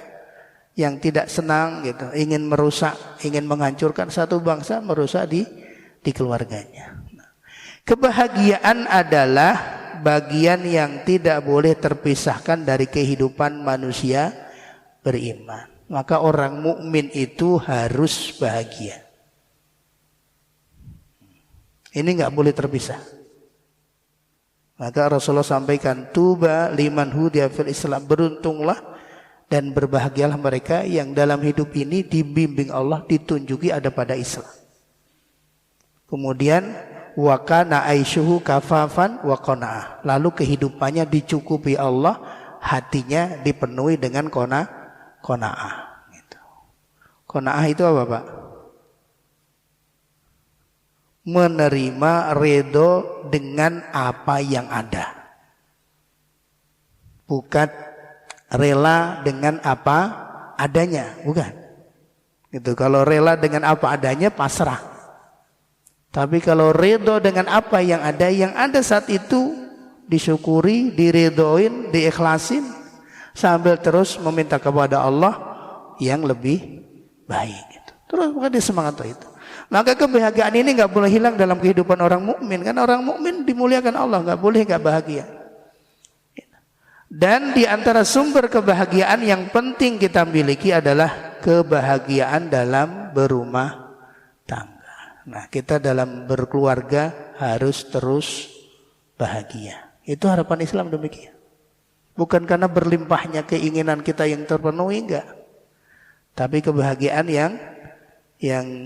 yang tidak senang gitu, ingin merusak, ingin menghancurkan satu bangsa, merusak di keluarganya. Kebahagiaan adalah bagian yang tidak boleh terpisahkan dari kehidupan manusia beriman. Maka orang mukmin itu harus bahagia. Ini nggak boleh terpisah. Maka Rasulullah sampaikan, tuba liman hudiya fil Islam, beruntunglah dan berbahagialah mereka yang dalam hidup ini dibimbing Allah, ditunjuki ada pada Islam. Kemudian wa kana aisyuhu kafafan wa qanaah. Lalu kehidupannya dicukupi Allah, hatinya dipenuhi dengan qanaah gitu. Qanaah itu apa, Pak? Menerima ridho dengan apa yang ada. Bukan rela dengan apa adanya, bukan. Gitu. Kalau rela dengan apa adanya pasrah. Tapi kalau ridho dengan apa yang ada saat itu disyukuri, diridhoin, diikhlasin sambil terus meminta kepada Allah yang lebih baik. Gitu. Terus bukan di semangat itu. Maka kebahagiaan ini nggak boleh hilang dalam kehidupan orang mukmin. Kan orang mukmin dimuliakan Allah, nggak boleh nggak bahagia. Dan di antara sumber kebahagiaan yang penting kita miliki adalah kebahagiaan dalam berumah tangga. Nah, kita dalam berkeluarga harus terus bahagia. Itu harapan Islam demikian. Bukan karena berlimpahnya keinginan kita yang terpenuhi, enggak. Tapi kebahagiaan yang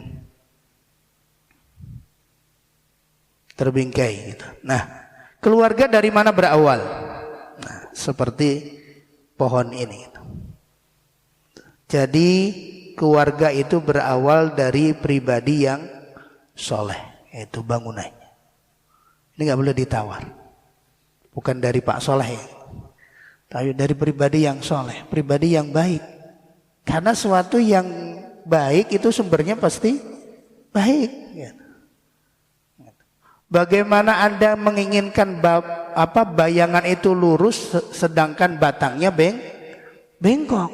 terbingkai gitu. Nah, keluarga dari mana berawal? Nah, seperti pohon ini. Jadi keluarga itu berawal dari pribadi yang soleh, yaitu bangunannya. Ini nggak boleh ditawar. Bukan dari Pak Soleh, tapi dari pribadi yang soleh, pribadi yang baik. Karena sesuatu yang baik itu sumbernya pasti baik. Bagaimana Anda menginginkan bayangan itu lurus sedangkan batangnya bengkok?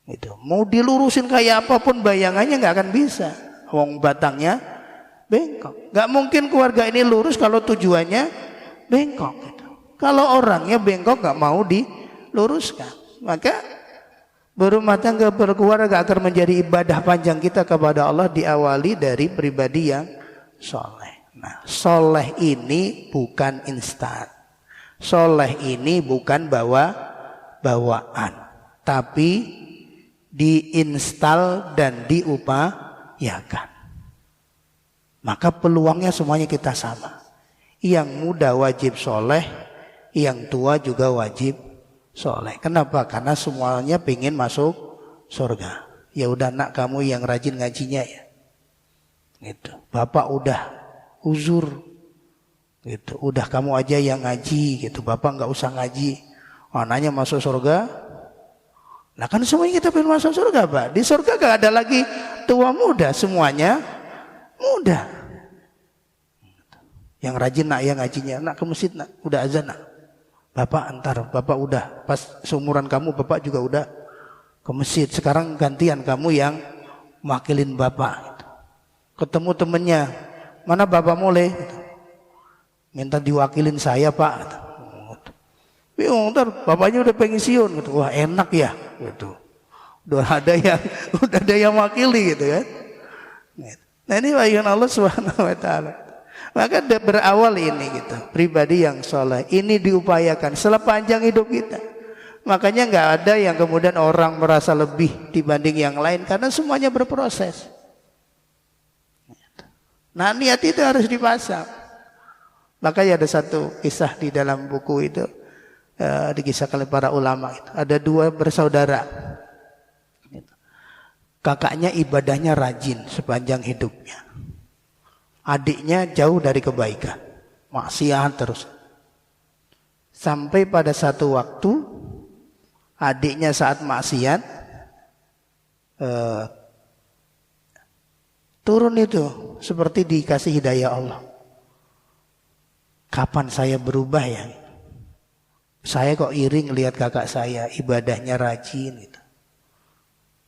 Itu mau dilurusin kayak apapun bayangannya nggak akan bisa. Wong batangnya bengkok. Nggak mungkin keluarga ini lurus kalau tujuannya bengkok. Gitu. Kalau orangnya bengkok nggak mau diluruskan, maka berumah tangga berkeluarga akan menjadi ibadah panjang kita kepada Allah diawali dari pribadi yang soleh. Nah, soleh ini bukan instan. Soleh ini bukan bawaan, tapi diinstal dan diupayakan. Maka peluangnya semuanya kita sama. Yang muda wajib soleh, yang tua juga wajib soleh. Kenapa? Karena semuanya pengen masuk surga. Ya udah nak, kamu yang rajin ngajinya ya. Gitu. Bapak udah uzur. Gitu. Udah kamu aja yang ngaji gitu. Bapak nggak usah ngaji. Anaknya masuk surga. Nah kan semuanya kita pengen masuk surga, Pak. Di surga gak ada lagi tua muda, semuanya muda. Yang rajin nak yang ngajinya, nak ke masjid nak, udah azan nak. Bapak antar, bapak udah pas seumuran kamu, bapak juga udah ke masjid. Sekarang gantian kamu yang makilin bapak. Ketemu temennya, mana bapak mulai? Minta diwakilin saya pak. Bingung, ntar bapaknya udah pensiun gitu. Wah enak ya gitu. Udah ada yang wakili gitu kan. Nah ini wahyu Allah Subhanahu wa taala. Maka berawal ini gitu. Pribadi yang soleh ini diupayakan sepanjang hidup kita. Makanya nggak ada yang kemudian orang merasa lebih dibanding yang lain karena semuanya berproses. Nah niat itu harus dipasang. Makanya ada satu kisah di dalam buku itu. Dikisahkan oleh para ulama itu. Ada dua bersaudara. Kakaknya ibadahnya rajin sepanjang hidupnya. Adiknya jauh dari kebaikan. Maksiat terus. Sampai pada satu waktu adiknya saat maksiat turun itu seperti dikasih hidayah Allah. Kapan saya berubah ya? Saya kok iring lihat kakak saya ibadahnya rajin gitu.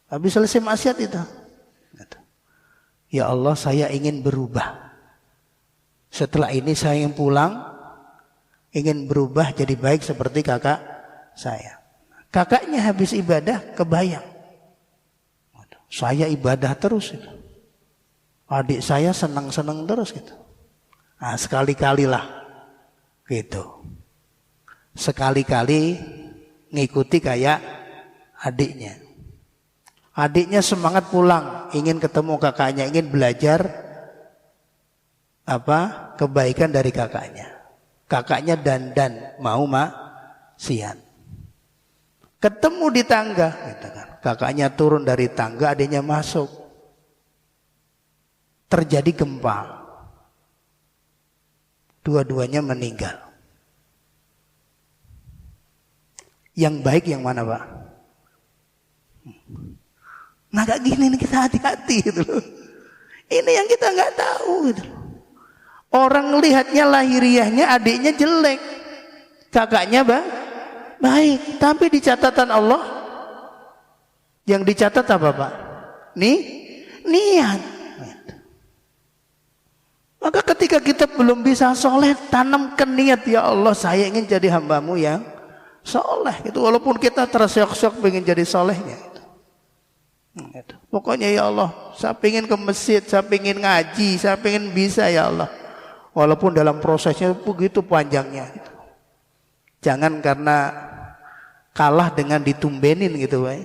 Habis selesai maksiat itu. Ya Allah, saya ingin berubah. Setelah ini saya yang pulang ingin berubah jadi baik seperti kakak saya. Kakaknya habis ibadah kebayang. Saya ibadah terus gitu. Adik saya senang-senang terus gitu. Nah, sekali-kalilah gitu. Sekali-kali ngikuti kayak adiknya. Adiknya semangat pulang, ingin ketemu kakaknya, ingin belajar kebaikan dari kakaknya. Kakaknya dandan mau maksiat. Ketemu di tangga, gitu kan. Kakaknya turun dari tangga, adiknya masuk. Terjadi gempa. Dua-duanya meninggal. Yang baik yang mana, Pak? Nah kayak gini nih kita hati-hati gitu loh. Ini yang kita nggak tahu gitu. Orang lihatnya lahiriahnya adiknya jelek, kakaknya baik, tapi di catatan Allah yang dicatat apa Pak? Niat. Maka ketika kita belum bisa soleh, tanamkan niat, ya Allah saya ingin jadi hambamu yang soleh. Itu walaupun kita tersyok-syok pengen jadi solehnya. Pokoknya ya Allah, saya pengen ke masjid, saya pengen ngaji, saya pengen bisa ya Allah. Walaupun dalam prosesnya begitu panjangnya. Jangan karena kalah dengan ditumbenin gitu, Pak.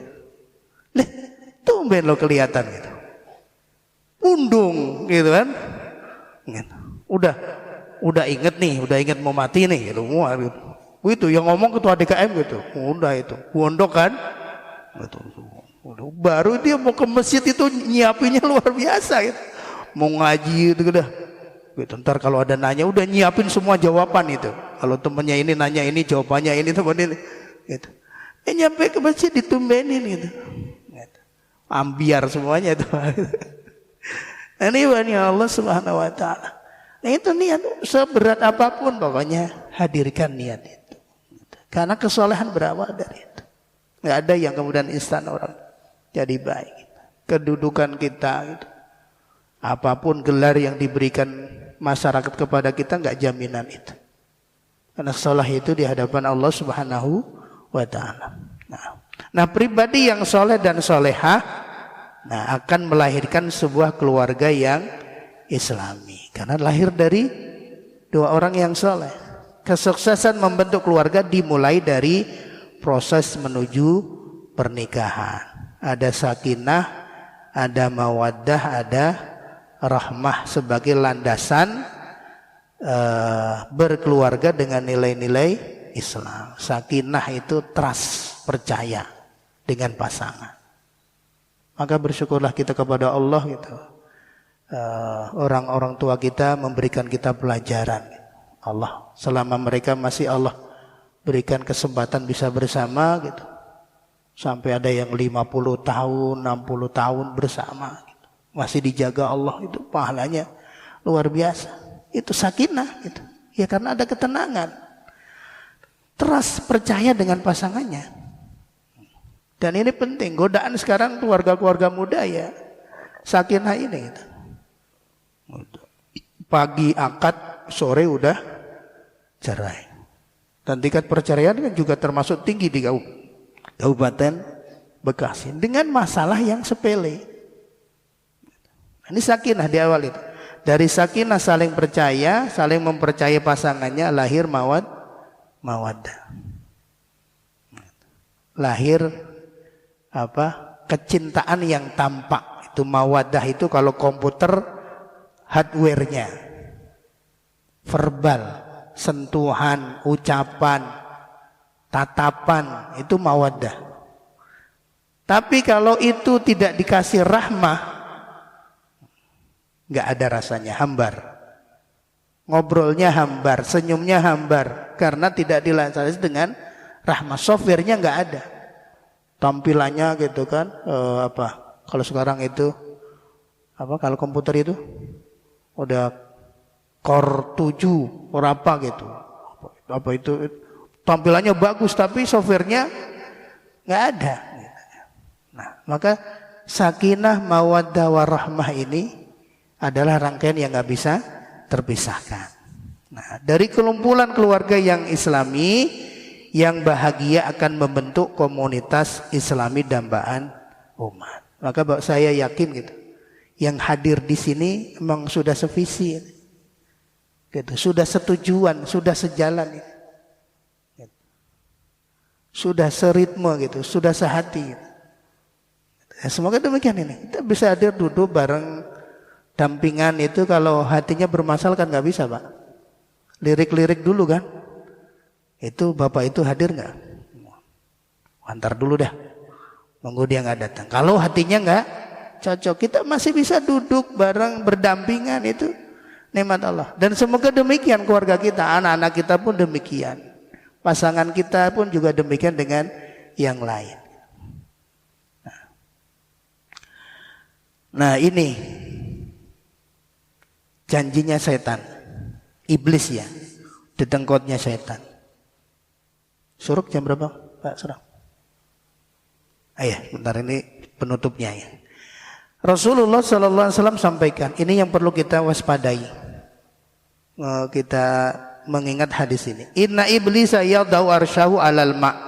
Leh, tumben lo kelihatan gitu. Pundung gitu kan. Udah inget nih, udah inget mau mati nih gitu. Wah, gitu. Itu yang ngomong ketua DKM gitu. Udah itu, pondok kan. Gitu. Baru dia mau ke masjid itu nyiapinnya luar biasa gitu. Mau ngaji gitu udah. Gitu. Ntar kalau ada nanya udah nyiapin semua jawaban itu. Kalau temennya ini nanya ini jawabannya ini temen ini. Gitu. Nyampe ke masjid ditumbenin gitu. Ambiar semuanya itu. Ini bani Allah Subhanahu wa taala. Nah itu niat seberat apapun pokoknya hadirkan niat itu. Karena kesolehan berawal dari itu. Enggak ada yang kemudian instan orang jadi baik. Kedudukan kita gitu. Apapun gelar yang diberikan masyarakat kepada kita enggak jaminan itu. Karena soleh itu di hadapan Allah Subhanahu wa taala. Nah, pribadi yang soleh dan solehah akan melahirkan sebuah keluarga yang Islami. Karena lahir dari dua orang yang soleh. Kesuksesan membentuk keluarga dimulai dari proses menuju pernikahan. Ada sakinah, ada mawaddah, ada rahmah sebagai landasan berkeluarga dengan nilai-nilai Islam. Sakinah itu trust, percaya dengan pasangan. Maka bersyukurlah kita kepada Allah gitu. Orang-orang tua kita memberikan kita pelajaran. Allah selama mereka masih Allah berikan kesempatan bisa bersama gitu. Sampai ada yang 50 tahun, 60 tahun bersama gitu. Masih dijaga Allah, itu pahalanya luar biasa. Itu sakinah gitu. Ya karena ada ketenangan. Trust, percaya dengan pasangannya. Dan ini penting, godaan sekarang keluarga-keluarga muda ya sakinah ini gitu. Pagi akad, sore udah cerai. Dan tingkat perceraian kan juga termasuk tinggi di Kabupaten Bekasi dengan masalah yang sepele. Ini sakinah di awal itu. Dari sakinah saling percaya, saling mempercayai pasangannya, lahir mawaddah. Lahir kecintaan yang tampak. Itu mawaddah itu kalau komputer hardware-nya verbal, sentuhan, ucapan, tatapan, itu mawaddah. Tapi kalau itu tidak dikasih rahmah, nggak ada rasanya, hambar. Ngobrolnya hambar, senyumnya hambar, karena tidak dilancarkan dengan rahmah. Softwarenya nggak ada. Tampilannya gitu kan, kalau sekarang itu kalau komputer itu udah Core 7 apa gitu, itu tampilannya bagus tapi softwarenya nggak ada. Nah maka sakinah mawaddah warahmah ini adalah rangkaian yang nggak bisa terpisahkan. Nah dari kelumpulan keluarga yang Islami yang bahagia akan membentuk komunitas Islami dambaan umat. Maka saya yakin gitu, yang hadir di sini memang sudah sevisi, gitu, sudah setujuan, sudah sejalan, gitu. Sudah seritme gitu, sudah sehati. Gitu. Ya, semoga demikian ini. Kita bisa hadir duduk bareng dampingan itu, kalau hatinya bermasalah kan nggak bisa Pak. Lirik-lirik dulu kan. Itu bapak itu hadir nggak? Antar dulu dah, nunggu dia nggak datang. Kalau hatinya nggak cocok, kita masih bisa duduk bareng berdampingan, itu nikmat Allah. Dan semoga demikian keluarga kita, anak-anak kita pun demikian, pasangan kita pun juga demikian dengan yang lain. Nah, Nah ini janjinya setan, iblis ya, dedengkotnya setan. Suruk jam berapa Pak Surah? Bentar ini penutupnya ya. Rasulullah SAW sampaikan, ini yang perlu kita waspadai. Kita mengingat hadis ini. Inna iblisa yadau arsyahu alal ma'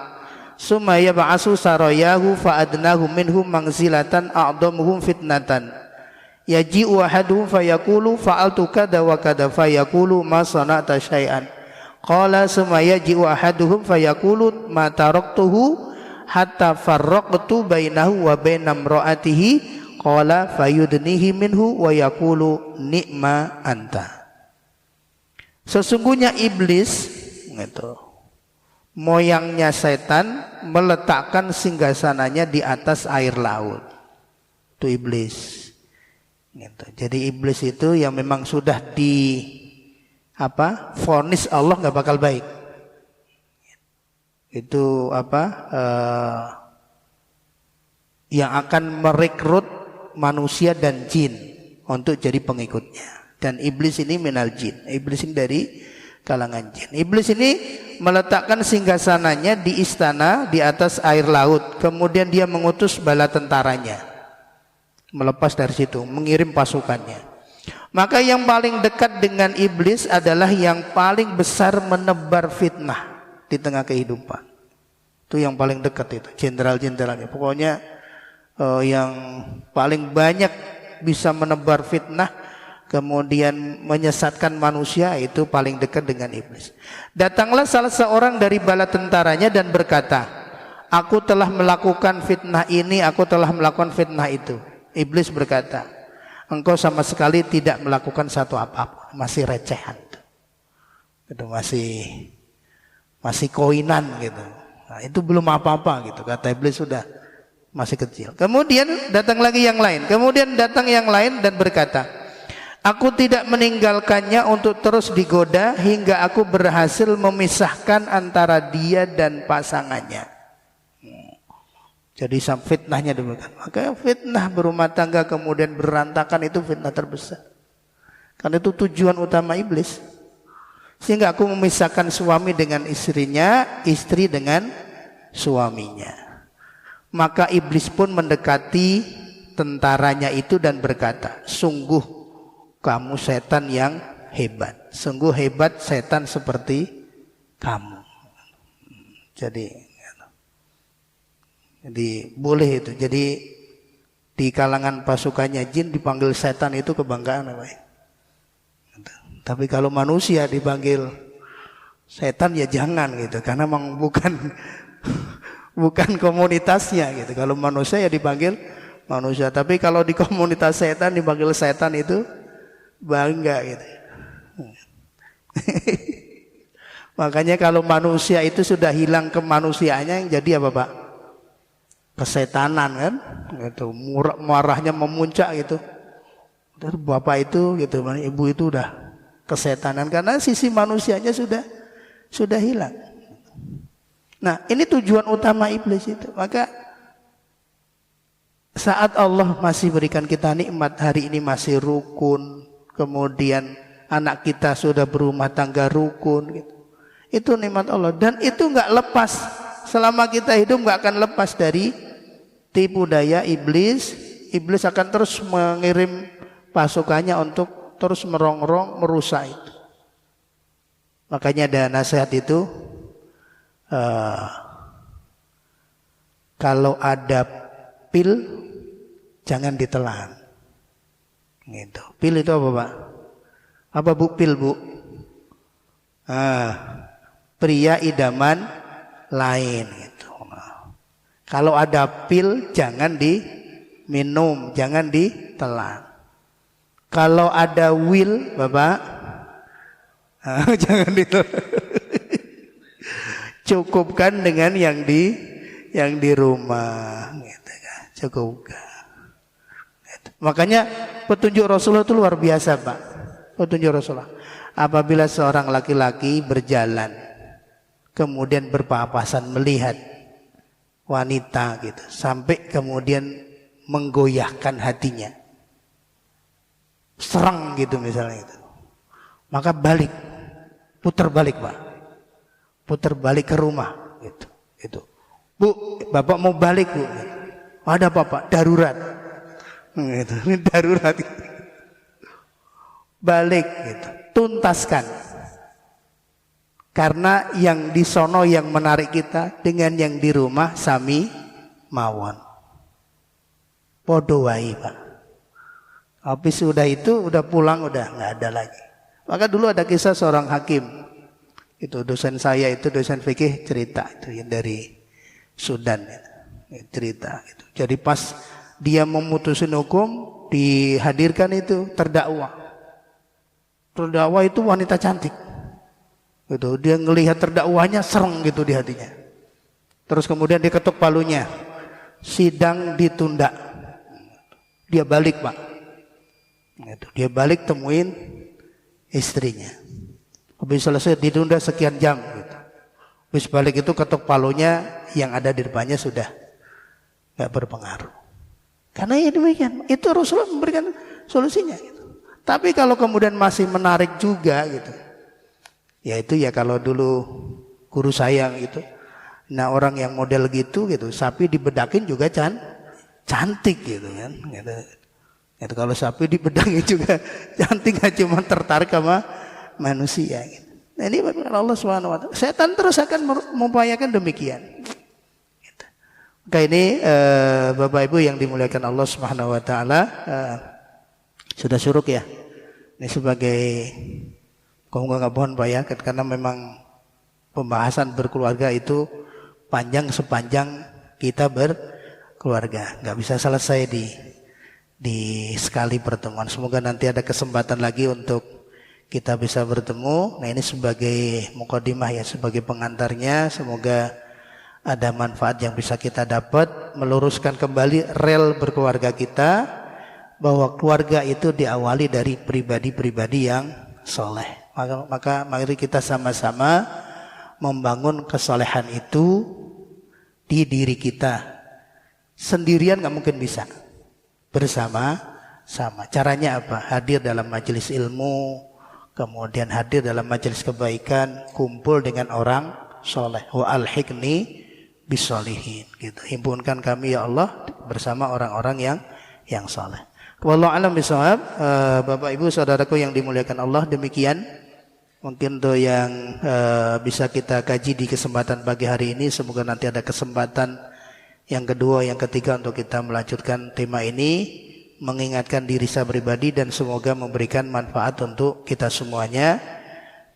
summa yab'asu sarayahu fa'adnahu minhum mangzilatan a'damuhum fitnatan. Yaji'u ahaduhum fayaqulu fa'altu kada wa kada fayaqulu ma sana'ta syai'an. Qala summa yaji'u ahaduhum fayaqulu ma taraktuhu hatta farraqtu bainahu wa baina imra'atihi. Qala fayudnihi minhu wa yaqulu ni'ma anta. Sesungguhnya iblis gitu, moyangnya setan meletakkan singgasananya di atas air laut. Itu iblis. Gitu. Jadi iblis itu yang memang sudah vonis Allah nggak bakal baik. Itu yang akan merekrut manusia dan jin untuk jadi pengikutnya. Dan iblis ini minal jin. Iblis ini dari kalangan jin. Iblis ini meletakkan singgasananya di istana di atas air laut. Kemudian dia mengutus bala tentaranya melepas dari situ, mengirim pasukannya. Maka yang paling dekat dengan iblis adalah yang paling besar menebar fitnah di tengah kehidupan. Itu yang paling dekat itu, jenderal-jenderalnya. Pokoknya yang paling banyak bisa menebar fitnah, kemudian menyesatkan manusia, itu paling dekat dengan iblis. Datanglah salah seorang dari bala tentaranya dan berkata, aku telah melakukan fitnah ini, aku telah melakukan fitnah itu. Iblis berkata, engkau sama sekali tidak melakukan satu apa-apa, masih recehan, itu masih koinan gitu. Nah, itu belum apa-apa gitu, kata iblis, sudah masih kecil. Kemudian datang lagi yang lain, kemudian datang yang lain dan berkata, aku tidak meninggalkannya untuk terus digoda hingga aku berhasil memisahkan antara dia dan pasangannya. Jadi fitnahnya demikian. Maka fitnah berumah tangga kemudian berantakan, itu fitnah terbesar. Karena itu tujuan utama iblis. Sehingga aku memisahkan suami dengan istrinya, istri dengan suaminya. Maka iblis pun mendekati tentaranya itu dan berkata, sungguh kamu setan yang hebat. Sungguh hebat setan seperti kamu. Jadi boleh itu. Jadi di kalangan pasukannya jin dipanggil setan itu kebanggaan apa ya? Tapi kalau manusia dipanggil setan ya jangan gitu, karena memang bukan komunitasnya gitu. Kalau manusia ya dipanggil manusia, tapi kalau di komunitas setan dipanggil setan itu bangga gitu. Makanya kalau manusia itu sudah hilang kemanusiaannya, yang jadi apa Pak? Kesetanan kan, gitu. Marahnya memuncak gitu. Terus bapak itu gitu, ibu itu udah kesetanan karena sisi manusianya sudah hilang. Nah, ini tujuan utama iblis itu. Maka saat Allah masih berikan kita nikmat, hari ini masih rukun, kemudian anak kita sudah berumah tangga rukun gitu. Itu nikmat Allah dan itu enggak lepas. Selama kita hidup enggak akan lepas dari tipu daya iblis. Iblis akan terus mengirim pasukannya untuk terus merongrong, merusak itu. Makanya ada nasihat itu, kalau ada pil jangan ditelan. Gitu. Pil itu apa Pak? Apa Bu pil Bu? Pria idaman lain gitu. Kalau ada pil jangan diminum, jangan ditelan. Kalau ada will Bapak, jangan ditelan. Cukupkan dengan yang di rumah, gitu kan. Cukupkan. Gitu. Makanya petunjuk Rasulullah itu luar biasa Pak. Petunjuk Rasulullah. Apabila seorang laki-laki berjalan, kemudian berpapasan melihat wanita gitu, sampai kemudian menggoyahkan hatinya, serang gitu misalnya gitu. Maka balik, putar balik Pak, putar balik ke rumah gitu. Itu, Bu, Bapak mau balik Bu? Ada apa Pak? Darurat. Gitu. Ini darurat. Balik gitu, tuntaskan. Karena yang di sono yang menarik kita dengan yang di rumah sami mawon. Podo wae Pak. Habis sudah itu udah pulang udah nggak ada lagi. Maka dulu ada kisah seorang hakim. Itu dosen saya itu dosen fikih cerita itu yang dari Sudan cerita itu. Jadi pas dia memutusin hukum dihadirkan itu terdakwa. Terdakwa itu wanita cantik. Gitu. Dia ngelihat terdakwanya serem gitu di hatinya. Terus kemudian dia ketuk palunya. Sidang ditunda. Dia balik Pak. Gitu. Dia balik temuin istrinya. Habis selesai ditunda sekian jam. Gitu. Habis balik itu ketuk palunya yang ada di depannya sudah gak berpengaruh. Karena ya demikian. Itu Rasulullah memberikan solusinya. Gitu. Tapi kalau kemudian masih menarik juga gitu. Ya itu ya kalau dulu guru saya gitu. Nah orang yang model gitu sapi dibedakin juga cantik gitu kan. Gitu. Kalau sapi dibedakin juga cantik, gak cuma tertarik sama manusia. Gitu. Nah ini Allah SWT. Setan terus akan mengupayakan demikian. Gitu. Maka ini Bapak Ibu yang dimuliakan Allah SWT, sudah syuruk ya. Ini sebagai nggak pohon Pak ya, karena memang pembahasan berkeluarga itu panjang sepanjang kita berkeluarga, nggak bisa selesai di sekali pertemuan. Semoga nanti ada kesempatan lagi untuk kita bisa bertemu. Nah ini sebagai mukadimah ya, sebagai pengantarnya. Semoga ada manfaat yang bisa kita dapat meluruskan kembali rel berkeluarga kita, bahwa keluarga itu diawali dari pribadi-pribadi yang soleh. Maka mari kita sama-sama membangun kesolehan itu di diri kita. Sendirian gak mungkin bisa, bersama-sama. Caranya apa? Hadir dalam majelis ilmu, kemudian hadir dalam majelis kebaikan, kumpul dengan orang soleh. Wa alhiqni bisolihin. Gitu. Himpunkan kami ya Allah bersama orang-orang yang soleh. Wallahu a'lam bishawab. Bapak Ibu saudaraku yang dimuliakan Allah, demikian mungkin untuk yang bisa kita kaji di kesempatan pagi hari ini. Semoga nanti ada kesempatan yang kedua, yang ketiga untuk kita melanjutkan tema ini, mengingatkan diri saya pribadi, dan semoga memberikan manfaat untuk kita semuanya,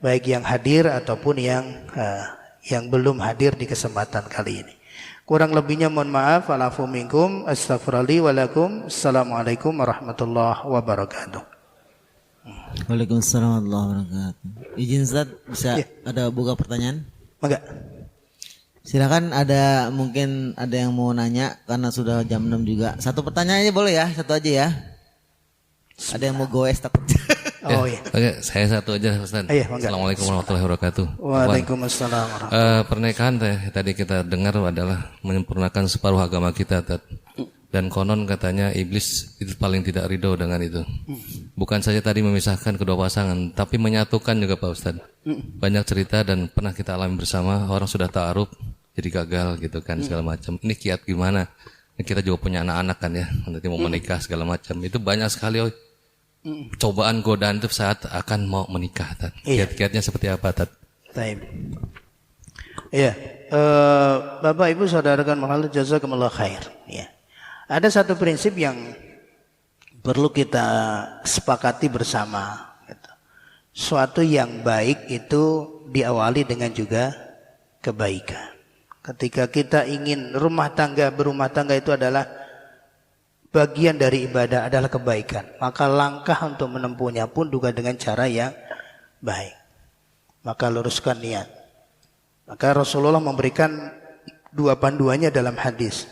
baik yang hadir ataupun yang belum hadir di kesempatan kali ini. Kurang lebihnya mohon maaf. Alafu minkum, astaghfirullahi walakum. Assalamualaikum warahmatullahi wabarakatuh. Waalaikumsalam warahmatullahi wabarakatuh. Izin Ustaz, bisa ada buka pertanyaan? Enggak. Silakan, mungkin ada yang mau nanya karena sudah jam 6 juga. Satu pertanyaan aja boleh ya? Satu aja ya. Ada yang mau goes takut. Oh iya. Oke, saya satu aja Ustaz. Assalamualaikum warahmatullahi wabarakatuh. Waalaikumsalam warahmatullahi. Pernikahan tadi kita dengar adalah menyempurnakan separuh agama kita, dan konon katanya iblis itu paling tidak ridho dengan itu. Bukan saja tadi memisahkan kedua pasangan, tapi menyatukan juga Pak Ustaz. Banyak cerita dan pernah kita alami bersama, orang sudah ta'aruf jadi gagal gitu kan, segala macam. Ini kiat gimana? Kita juga punya anak-anak kan ya, nanti mau menikah segala macam. Itu banyak sekali cobaan godaan itu saat akan mau menikah. Kiat-kiatnya seperti apa Tad? Baik. Iya, Bapak Ibu saudarakan mahal, jazakumullah khair. Ya. Ada satu prinsip yang perlu kita sepakati bersama. Gitu. Suatu yang baik itu diawali dengan juga kebaikan. Ketika kita ingin berumah tangga itu adalah bagian dari ibadah, adalah kebaikan. Maka langkah untuk menempuhnya pun juga dengan cara yang baik. Maka luruskan niat. Maka Rasulullah memberikan dua panduannya dalam hadis.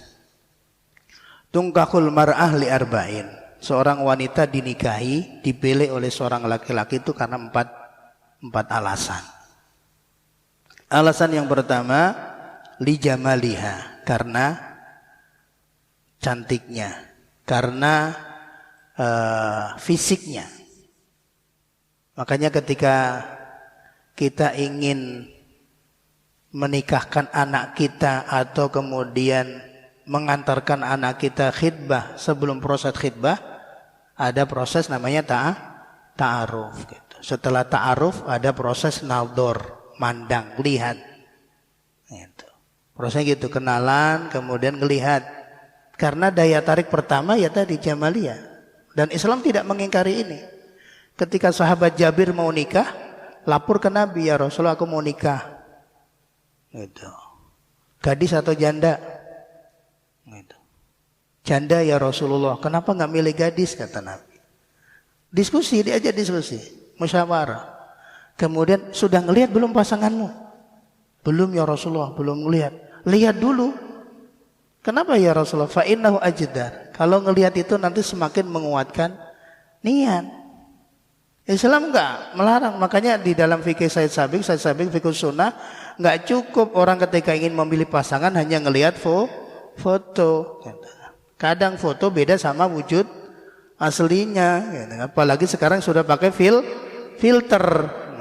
Tungkahul mar'ah li arba'in. Seorang wanita dinikahi, dipilih oleh seorang laki-laki itu karena empat alasan. Alasan yang pertama, li jamaliha, karena cantiknya, karena fisiknya. Makanya ketika kita ingin menikahkan anak kita atau kemudian mengantarkan anak kita khitbah, sebelum proses khitbah ada proses namanya ta'aruf gitu. Setelah ta'aruf ada proses naldor, mandang, lihat gitu. Prosesnya gitu, kenalan kemudian ngelihat. Karena daya tarik pertama ya tadi jamaliyah. Dan Islam tidak mengingkari ini. Ketika sahabat Jabir mau nikah, lapor ke Nabi, ya Rasulullah aku mau nikah gitu. Gadis atau janda gitu. Janda ya Rasulullah, kenapa nggak milih gadis, kata Nabi. Diskusi, diajak diskusi, musyawarah. Kemudian sudah ngelihat belum pasanganmu? Belum ya Rasulullah, belum ngelihat. Lihat dulu. Kenapa ya Rasulullah? Fa innahu ajdar. Kalau ngelihat itu nanti semakin menguatkan niat. Islam enggak melarang. Makanya di dalam fikih Said Sabiq fikih sunnah, enggak cukup orang ketika ingin memilih pasangan hanya ngelihat foto. Kadang foto beda sama wujud aslinya. Apalagi sekarang sudah pakai filter.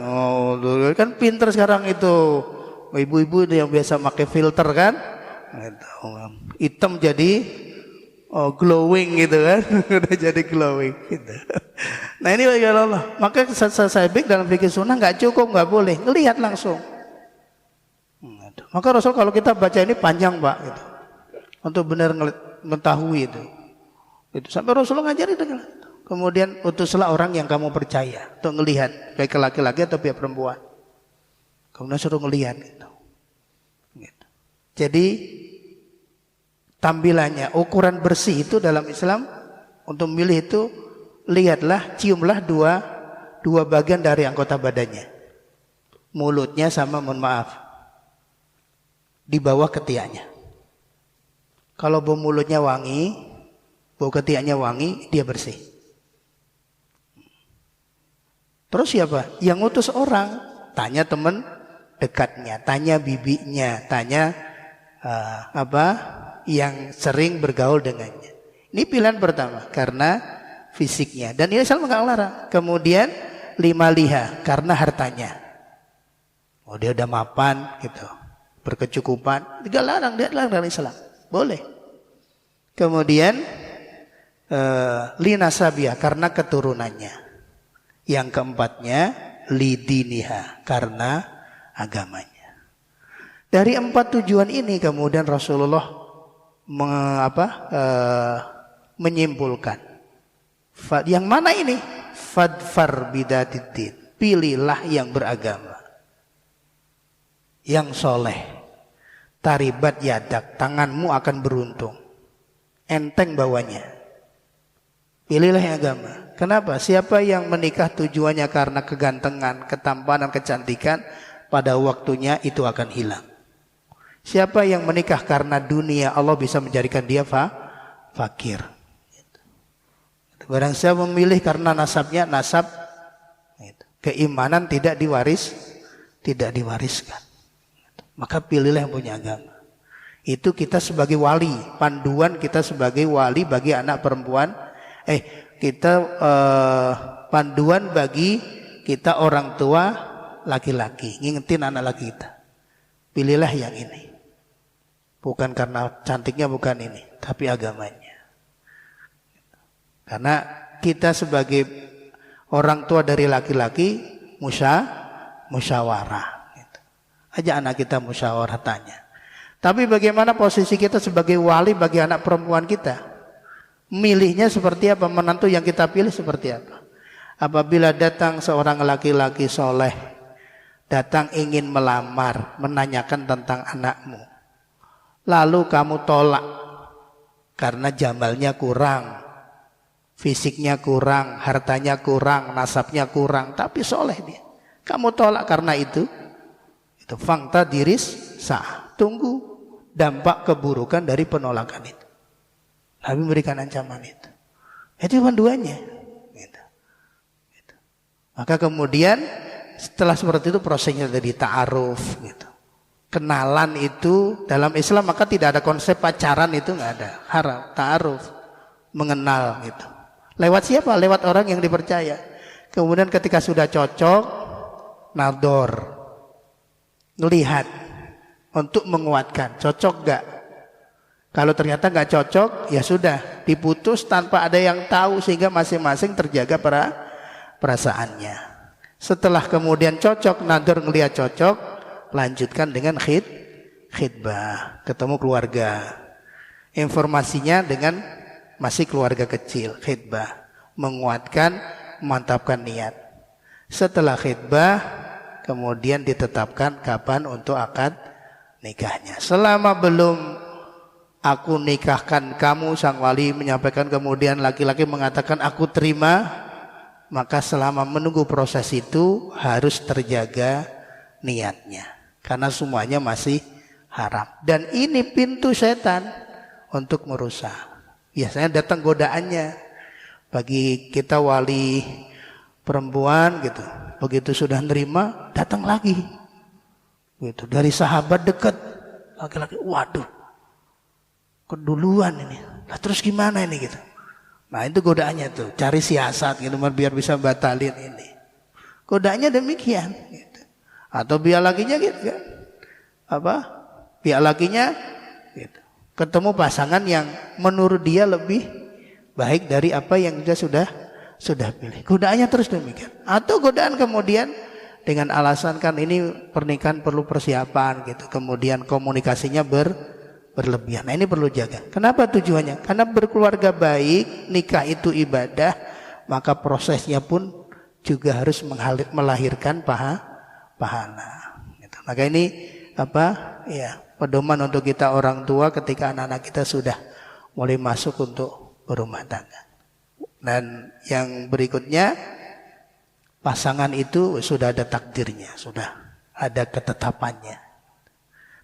Oh, kan pinter sekarang itu. Ibu-ibu yang biasa pakai filter kan. Hitam jadi glowing gitu kan. Udah jadi glowing gitu. Nah ini ya Allah. Maka Sabiq dalam fikih sunnah nggak cukup, nggak boleh ngelihat langsung. Maka Rasul kalau kita baca ini panjang Pak gitu. Untuk benar mengetahui itu. Sampai Rasulullah ngajari dengan itu. Kemudian utuslah orang yang kamu percaya untuk ngelihat, baik laki-laki atau pihak perempuan. Kemudian suruh ngelihat gitu. Jadi tampilannya, ukuran bersih itu dalam Islam untuk memilih itu, lihatlah, ciumlah dua bagian dari anggota badannya, mulutnya sama, mohon maaf, di bawah ketiaknya. Kalau bau mulutnya wangi, bau ketiaknya wangi, dia bersih. Terus siapa? Yang ngutus orang, tanya teman dekatnya, tanya bibinya, tanya yang sering bergaul dengannya. Ini pilihan pertama karena fisiknya, dan ini Islam enggak larang. Kemudian 5 liha karena hartanya. Oh dia udah mapan gitu, berkecukupan, tidak larang, dia larang dari Islam, boleh. Kemudian linasabiyah karena keturunannya. Yang keempatnya lidiniha karena agamanya. Dari 4 tujuan ini kemudian Rasulullah menyimpulkan. Yang mana ini? Fadfar bidatid. Pilihlah yang beragama, yang soleh. Taribat yadak, tanganmu akan beruntung. Enteng bawanya. Pilihlah yang agama. Kenapa? Siapa yang menikah tujuannya karena kegantengan, ketampanan, kecantikan, pada waktunya itu akan hilang. Siapa yang menikah karena dunia, Allah bisa menjadikan dia fakir. Barang siapa memilih karena nasabnya, nasab keimanan tidak diwariskan. Maka pilihlah yang punya agama. Itu kita sebagai wali, panduan kita sebagai wali bagi anak perempuan. Panduan bagi kita orang tua laki-laki, ngingetin anak laki kita. Pilihlah yang ini. Bukan karena cantiknya, bukan ini, tapi agamanya. Karena kita sebagai orang tua dari laki-laki musyawarah. Ajak anak kita musyawarah, tanya. Tapi bagaimana posisi kita sebagai wali bagi anak perempuan kita? Milihnya seperti apa? Menantu yang kita pilih seperti apa? Apabila datang seorang laki-laki soleh, datang ingin melamar, menanyakan tentang anakmu, lalu kamu tolak karena jamalnya kurang, fisiknya kurang, hartanya kurang, nasabnya kurang, tapi soleh dia. Kamu tolak karena itu fangta diris sah. Tunggu dampak keburukan dari penolakan itu. Nabi memberikan ancaman itu. Itu panduannya. Maka kemudian setelah seperti itu prosesnya jadi ta'aruf gitu. Kenalan itu dalam Islam maka tidak ada konsep pacaran, itu nggak ada. Haram, ta'aruf, mengenal gitu. Lewat siapa? Lewat orang yang dipercaya. Kemudian ketika sudah cocok, nador, melihat untuk menguatkan, cocok gak? Kalau ternyata gak cocok, ya sudah diputus tanpa ada yang tahu sehingga masing-masing terjaga perasaannya. Setelah kemudian cocok, nador ngelihat cocok, lanjutkan dengan khidbah, ketemu keluarga. Informasinya dengan masih keluarga kecil, khidbah, menguatkan, memantapkan niat. Setelah khidbah, kemudian ditetapkan kapan untuk akad nikahnya. Selama belum aku nikahkan kamu, sang wali menyampaikan, kemudian laki-laki mengatakan aku terima, maka selama menunggu proses itu harus terjaga niatnya, karena semuanya masih haram. Dan ini pintu setan untuk merusak. Biasanya datang godaannya bagi kita wali perempuan gitu. Begitu sudah nerima, datang lagi gitu. Dari sahabat dekat, laki-laki, waduh, keduluan ini. Lah terus gimana ini gitu. Nah itu godaannya tuh, cari siasat gitu biar bisa batalin ini. Godaannya demikian gitu. Atau biar lakinya gitu kan. Biar lakinya gitu. Ketemu pasangan yang menurut dia lebih baik dari apa yang dia sudah pilih. Godaannya terus demikian. Atau godaan kemudian dengan alasan kan ini pernikahan perlu persiapan gitu. Kemudian komunikasinya berlebihan. Nah ini perlu jaga. Kenapa tujuannya? Karena berkeluarga baik, nikah itu ibadah, maka prosesnya pun juga harus melahirkan pahala. Gitu. Maka ini pedoman untuk kita orang tua ketika anak-anak kita sudah mulai masuk untuk berumah tangga. Dan yang berikutnya, pasangan itu sudah ada takdirnya, sudah ada ketetapannya.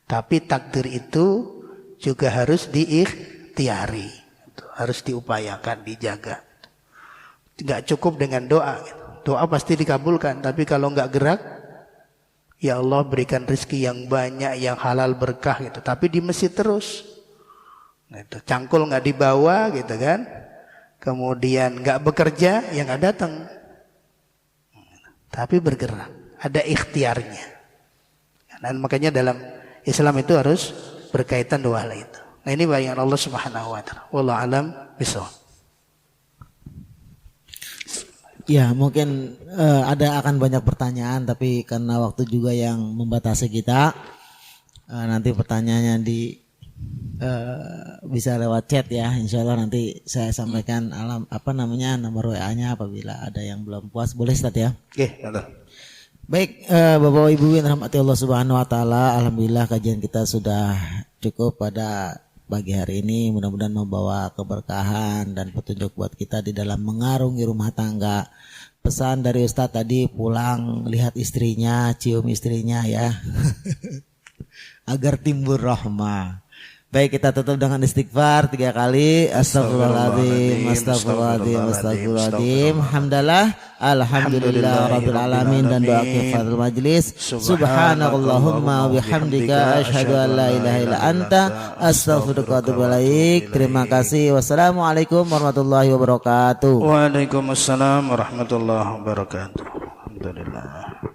Tapi takdir itu juga harus diikhtiari, harus diupayakan, dijaga. Tidak cukup dengan doa. Doa pasti dikabulkan, tapi kalau nggak gerak, ya Allah berikan rezeki yang banyak, yang halal berkah gitu. Tapi di masjid terus, gitu. Cangkul nggak dibawa gitu kan. Kemudian nggak bekerja, ya nggak datang. Tapi bergerak, ada ikhtiarnya. Dan makanya dalam Islam itu harus berkaitan dua hal itu. Nah ini bayangan Allah Subhanahu wa taala. Wallahu alam bishawab. Ya mungkin akan banyak pertanyaan, tapi karena waktu juga yang membatasi kita, nanti pertanyaannya bisa lewat chat ya. Insya Allah nanti saya sampaikan nomor WA-nya apabila ada yang belum puas. Boleh Ustaz ya? Oke, Baik, Bapak Ibu yang rahmati Allah Subhanahu wa taala, alhamdulillah kajian kita sudah cukup pada pagi hari ini. Mudah-mudahan membawa keberkahan dan petunjuk buat kita di dalam mengarungi rumah tangga. Pesan dari Ustadz tadi, pulang lihat istrinya, cium istrinya ya. Agar timbul rahmah. Baik, kita tutup dengan istighfar 3 kali. Astagfirullahaladzim, astagfirullahaladzim, astagfirullahaladzim. Alhamdulillah rabbil alamin, dan doa kifatul majlis. Subhanakallahumma bihamdika asyhadu an la ilaha illa anta astaghfiruka wa atubu ilaik. Terima kasih. Wassalamualaikum warahmatullahi wabarakatuh. Waalaikumsalam warahmatullahi wabarakatuh. Alhamdulillah.